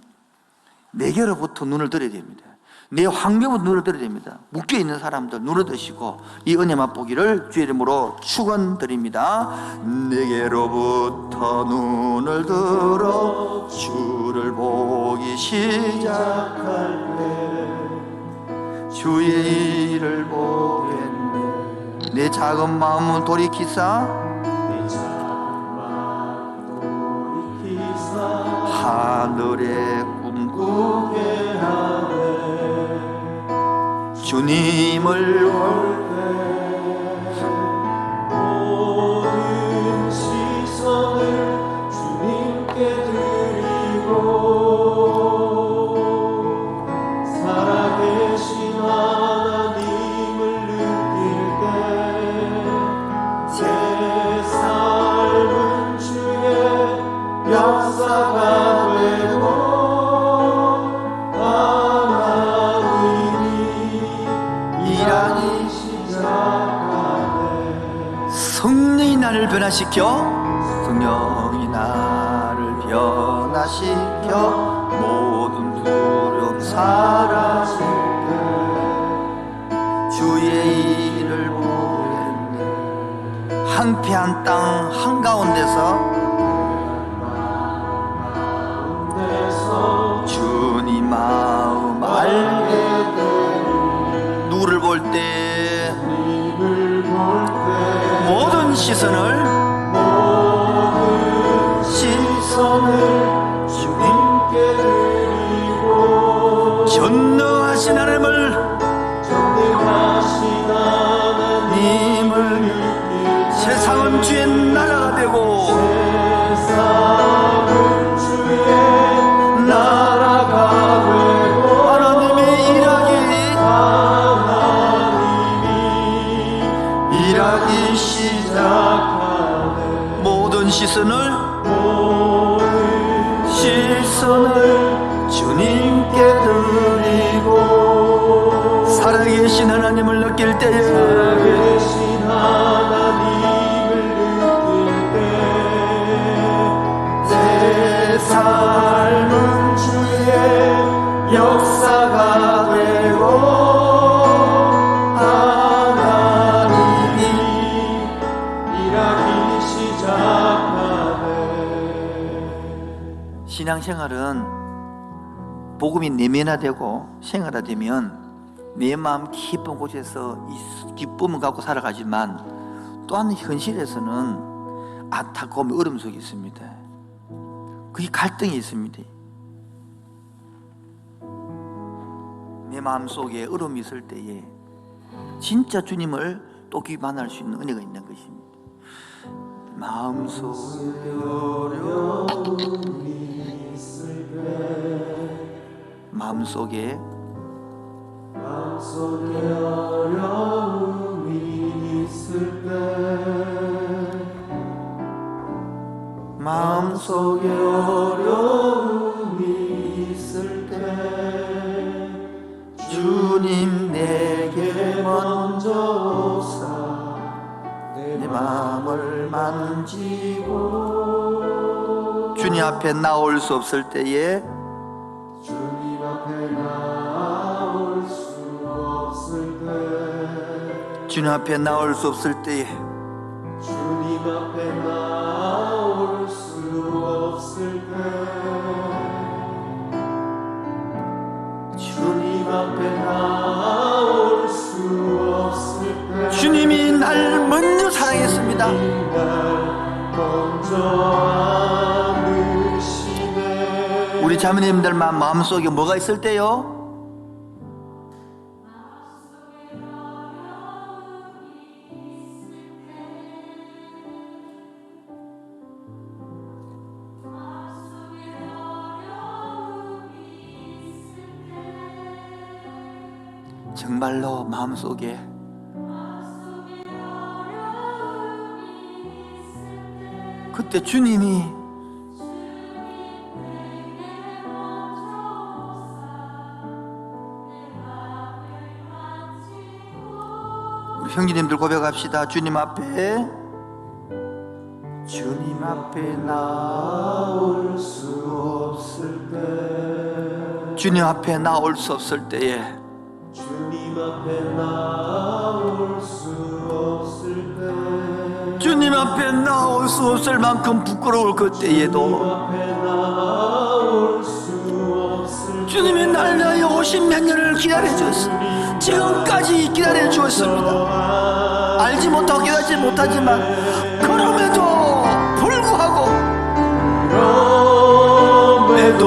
[SPEAKER 1] 내게로부터 눈을 들어야 됩니다. 내 환경부터 눈을 들어야 됩니다. 묶여있는 사람들 눈을 드시고 이 은혜 맛보기를 주의 이름으로 축원드립니다. 내게로부터 눈을 들어 주를 보기 시작할 때 주의 일을 보겠네. 내 작은 마음은 돌이키사 하늘의 꿈 꾸게 하네. 주님을 볼 때
[SPEAKER 2] 드리고 살아계신 하나님을 느낄 때 제 삶은 주의 역사가 되고 하나님이 일하기 시작하네.
[SPEAKER 1] 성령이 나를 변화시켜, 성령이 나를 변화시켜 모든 두려움 사라질 때 주의 일을 보겠네. 황폐한 땅 한가운데서 주님 마음 알게 되리. 누구를 볼 때 모든 시선을
[SPEAKER 2] 주님께 드리고
[SPEAKER 1] 전능하신 하나님을 세상은 주의 나라가 되고
[SPEAKER 2] 세상은 주의 나라가 되고
[SPEAKER 1] 하나님이
[SPEAKER 2] 일하기 시작하네.
[SPEAKER 1] 모든 시선을 주님께 드리고 살아계신 하나님을 느낄 때에
[SPEAKER 2] 살아계신 하나님을 느낄 때 제 삶은 주의 역사가 되고 하나님이 일하기 시작하네.
[SPEAKER 1] 신앙생활은 복음이 내면화되고 생활화되면 내 마음 깊은 곳에서 이 기쁨을 갖고 살아가지만 또한 현실에서는 안타까움의 어려움 속에 있습니다. 그게 갈등이 있습니다. 내 마음 속에 어려움이 있을 때에 진짜 주님을 또 깊이 만날 수 있는 은혜가 있는 것입니다. 마음속에 어려움이 있을 때 마음속에
[SPEAKER 2] 어려움이 있을 때
[SPEAKER 1] 마음속에
[SPEAKER 2] 어려움이 있을 때
[SPEAKER 1] 주님 내게
[SPEAKER 2] 먼저 오사
[SPEAKER 1] 내 마음을 만지고 주님 앞에 나올 수 없을 때에
[SPEAKER 2] 주님 앞에 나올 수 없을 때
[SPEAKER 1] 주님 앞에 나올 수 없을 때에
[SPEAKER 2] 주님 앞에 나올 수 없을 때 주님 앞에 나올 수 없을 때
[SPEAKER 1] 주님이 날 먼저 사랑했습니다.
[SPEAKER 2] 날 먼저 안으시네.
[SPEAKER 1] 우리 자매님들 마음속에 뭐가 있을 때요? 정말로 마음속에 그때 주님이 우리 형제님들 고백합시다. 주님 앞에
[SPEAKER 2] 나올 수 없을 때
[SPEAKER 1] 주님 앞에 나올 수 없을 때에
[SPEAKER 2] 주님 앞에 나올 수 없을 때
[SPEAKER 1] 주님 앞에 나올 수 없을 만큼 부끄러울 그때에도
[SPEAKER 2] 앞에 나올 수 없을
[SPEAKER 1] 주님이 날 위하여 50몇 년을 기다려주었습니다. 지금까지 기다려주었습니다. 알지 못하고 깨닫지 못하지만 그럼에도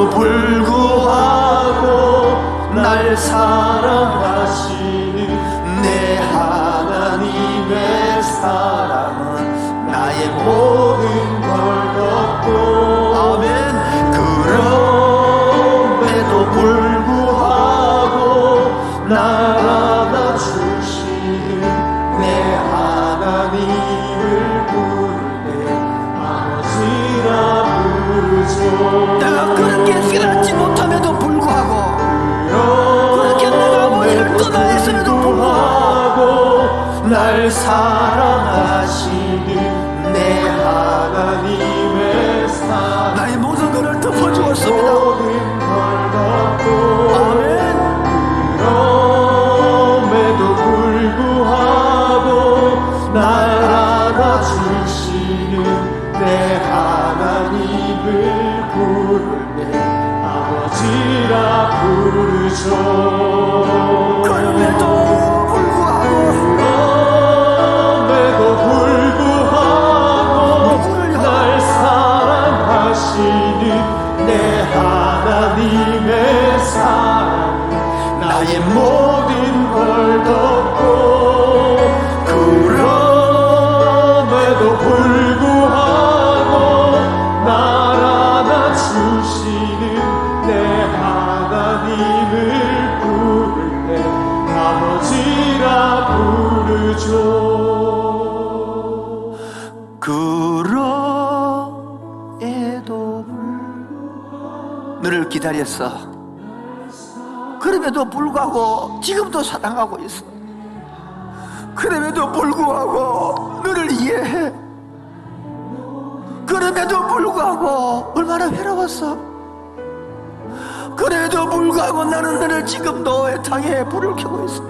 [SPEAKER 1] 불구하고 날 사랑하시는 내 하나님의 사랑은 나의 모든 걸 덮고 아멘. 내가 그렇게 깨닫지 못함에도 불구하고, 그렇게 내가 아버지를 떠나 했음에도 불구하고
[SPEAKER 2] 날 사랑하시는 내 하나님의 사랑
[SPEAKER 1] 나의 모든 것을 덮어주었습니다.
[SPEAKER 2] 모든 걸 덮고
[SPEAKER 1] 아멘.
[SPEAKER 2] 그럼에도 불구하고 날 안아주시는 내 하나님을 부를 때 아버지라 부르죠.
[SPEAKER 1] 그럼에도 불구하고
[SPEAKER 2] 날 사랑하시는 내 하나님의 사랑이 나의 모든 걸 덮고 그럼에도 불구하고 날 안아주시는 내 하나님을 부를 때 아버지라 부르죠.
[SPEAKER 1] 그럼에도 너를 기다렸어. 그럼에도 불구하고 지금도 사랑하고 있어. 그럼에도 불구하고 너를 이해해. 그럼에도 불구하고 얼마나 외로웠어. 그럼에도 불구하고 나는 너를 지금 너의 땅에 불을 켜고 있어.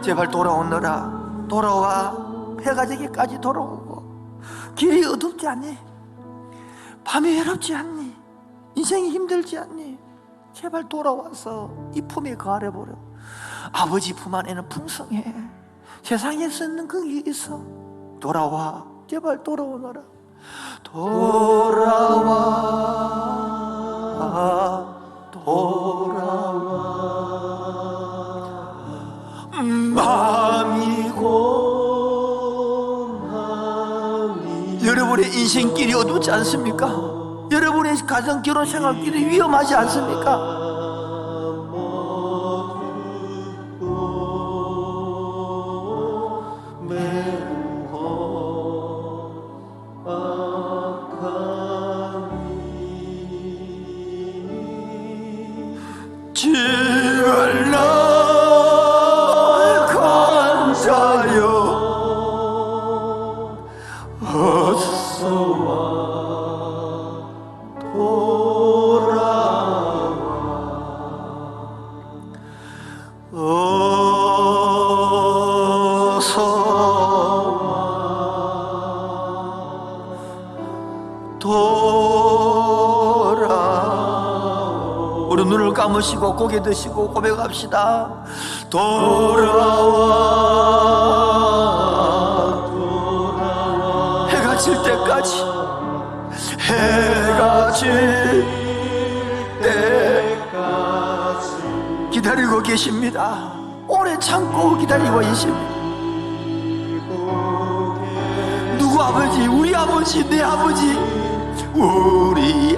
[SPEAKER 1] 제발 돌아오너라. 돌아와. 해가 지기까지 돌아오고. 길이 어둡지 않니? 밤이 외롭지 않니? 인생이 힘들지 않니? 제발 돌아와서 이 품에 거하려버려. 아버지 품 안에는 풍성해. 세상에 쓰는 그게 있어. 돌아와. 제발 돌아오너라. 돌아와. 돌아와. 마음이 고하니. 여러분의 인생길이 어둡지 않습니까? 여러분의 가정 결혼 생활길이 위험하지 않습니까? 주를 나간 자여 어서와 우리 눈을 감으시고 고개 드시고 고백합시다. 돌아와. 해가 질 때까지, 해가 질 때까지 기다리고 계십니다. 오래 참고 기다리고 계십니다. 누구 아버지? 우리 아버지, 내 아버지, 우리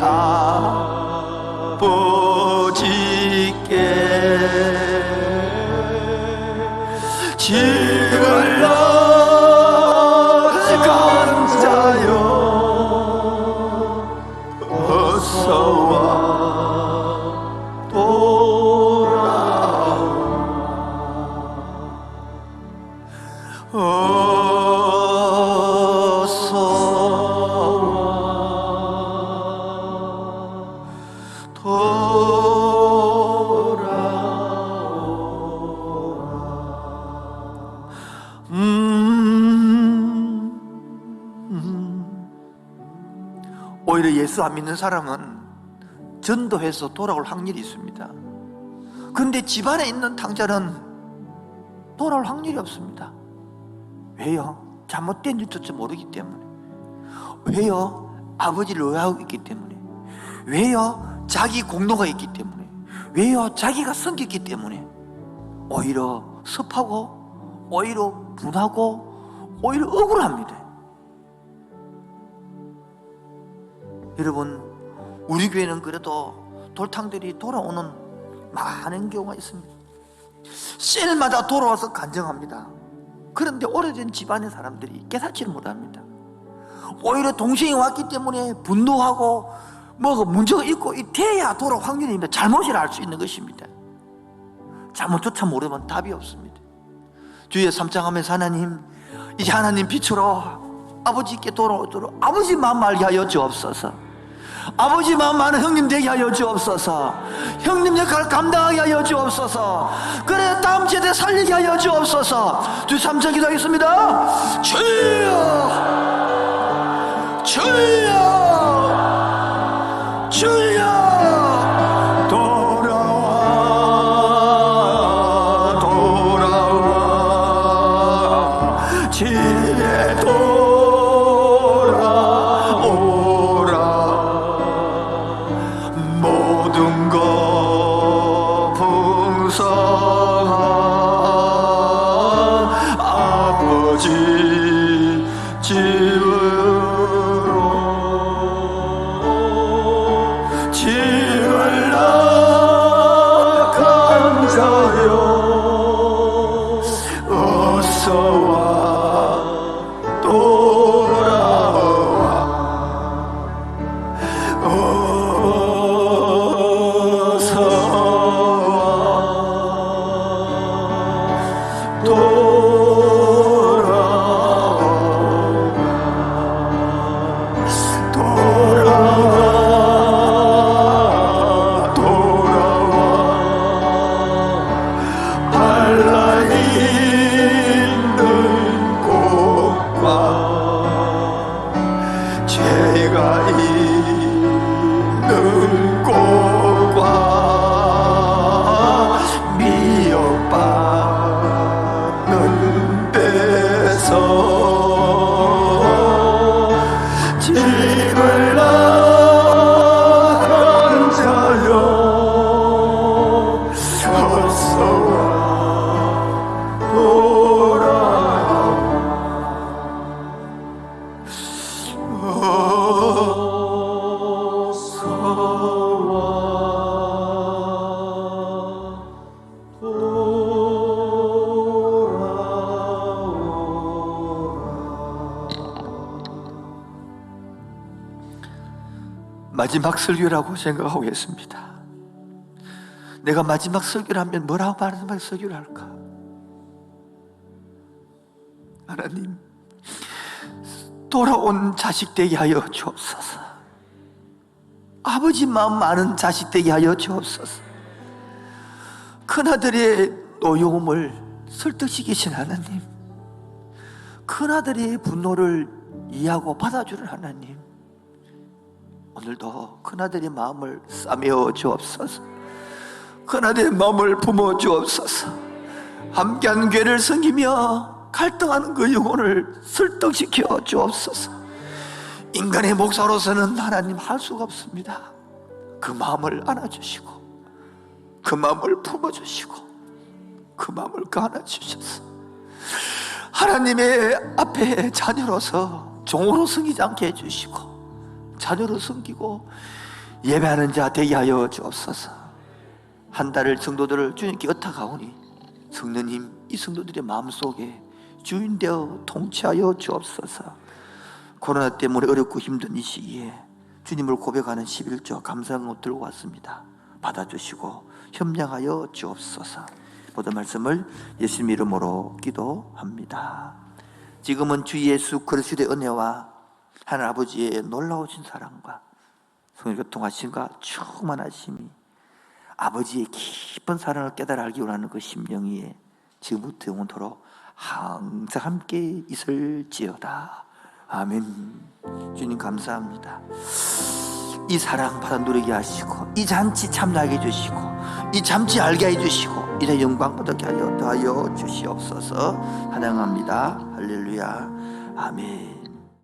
[SPEAKER 1] 아버지께 지을 나간 자여 어서와 오히려 예수 안 믿는 사람은 전도해서 돌아올 확률이 있습니다. 그런데 집안에 있는 탕자는 돌아올 확률이 없습니다. 왜요? 잘못된 일조차 모르기 때문에. 왜요? 아버지를 의하고 있기 때문에. 왜요? 자기 공로가 있기 때문에. 왜요? 자기가 섬겼기 때문에. 오히려 섭하고, 오히려 분하고, 오히려 억울합니다. 여러분, 우리 교회는 그래도 돌탕들이 돌아오는 많은 경우가 있습니다. 셀마다 돌아와서 간증합니다. 그런데 오래된 집안의 사람들이 깨닫지를 못합니다. 오히려 동생이 왔기 때문에 분노하고 뭐가 문제가 있고 돼야 돌아올 확률입니다. 잘못을 알 수 있는 것입니다. 잘못조차 모르면 답이 없습니다. 주의 삼창하면서 하나님, 이제 하나님 빛으로 아버지께 돌아오도록 아버지 마음 알게 하여 주옵소서. 아버지 마음 아는 형님 되게 하여 주옵소서. 형님 역할을 감당하게 하여 주옵소서. 그래 다음 세대 살리게 하여 주옵소서. 주 3차 기도하겠습니다. 주여 주여 주여 집에 돌아오라. 모든 것 풍성한 아버지 집으로 집을 나간 자여 어서와 제가 있는 곳과 미움받는 데서 집을 나간 자여 어서와 돌아와. 마지막 설교라고 생각하고 있습니다. 내가 마지막 설교를 하면 뭐라고 마지막 설교를 할까? 하나님, 돌아온 자식 되게 하여 주옵소서. 아버지 마음 아는 자식 되게 하여 주옵소서. 큰아들의 노여움을 설득시키신 하나님, 큰아들의 분노를 이해하고 받아주는 하나님, 오늘도 큰아들의 마음을 싸매어 주옵소서. 큰아들의 마음을 품어 주옵소서. 함께한 교회를 섬기며 갈등하는 그 영혼을 설득시켜 주옵소서. 인간의 목사로서는 하나님 할 수가 없습니다. 그 마음을 안아주시고 그 마음을 품어주시고 그 마음을 안아주셔서 하나님의 앞에 자녀로서 종으로 섬기지 않게 해주시고 자녀로 섬기고 예배하는 자 되게 하여 주옵소서. 한 달을 성도들을 주님께 의탁하오니 성령님, 이 성도들의 마음속에 주인되어 통치하여 주옵소서. 코로나 때문에 어렵고 힘든 이 시기에 주님을 고백하는 11조 감사한 것 들고 왔습니다. 받아주시고 협량하여 주옵소서. 모든 말씀을 예수님 이름으로 기도합니다. 지금은 주 예수 그리스도의 은혜와 하나님 아버지의 놀라우신 사랑과 성령 교통하심과 충만하심이 아버지의 깊은 사랑을 깨달아 알기 원하는 그 심령이 지금부터 영원토록 항상 함께 있을지어다. 아멘. 주님 감사합니다. 이 사랑 받아 누리게 하시고 이 잔치 참여하게 해주시고 이 잔치 알게 해주시고 이제 영광 받게 하여 주시옵소서. 찬양합니다. 할렐루야. 아멘.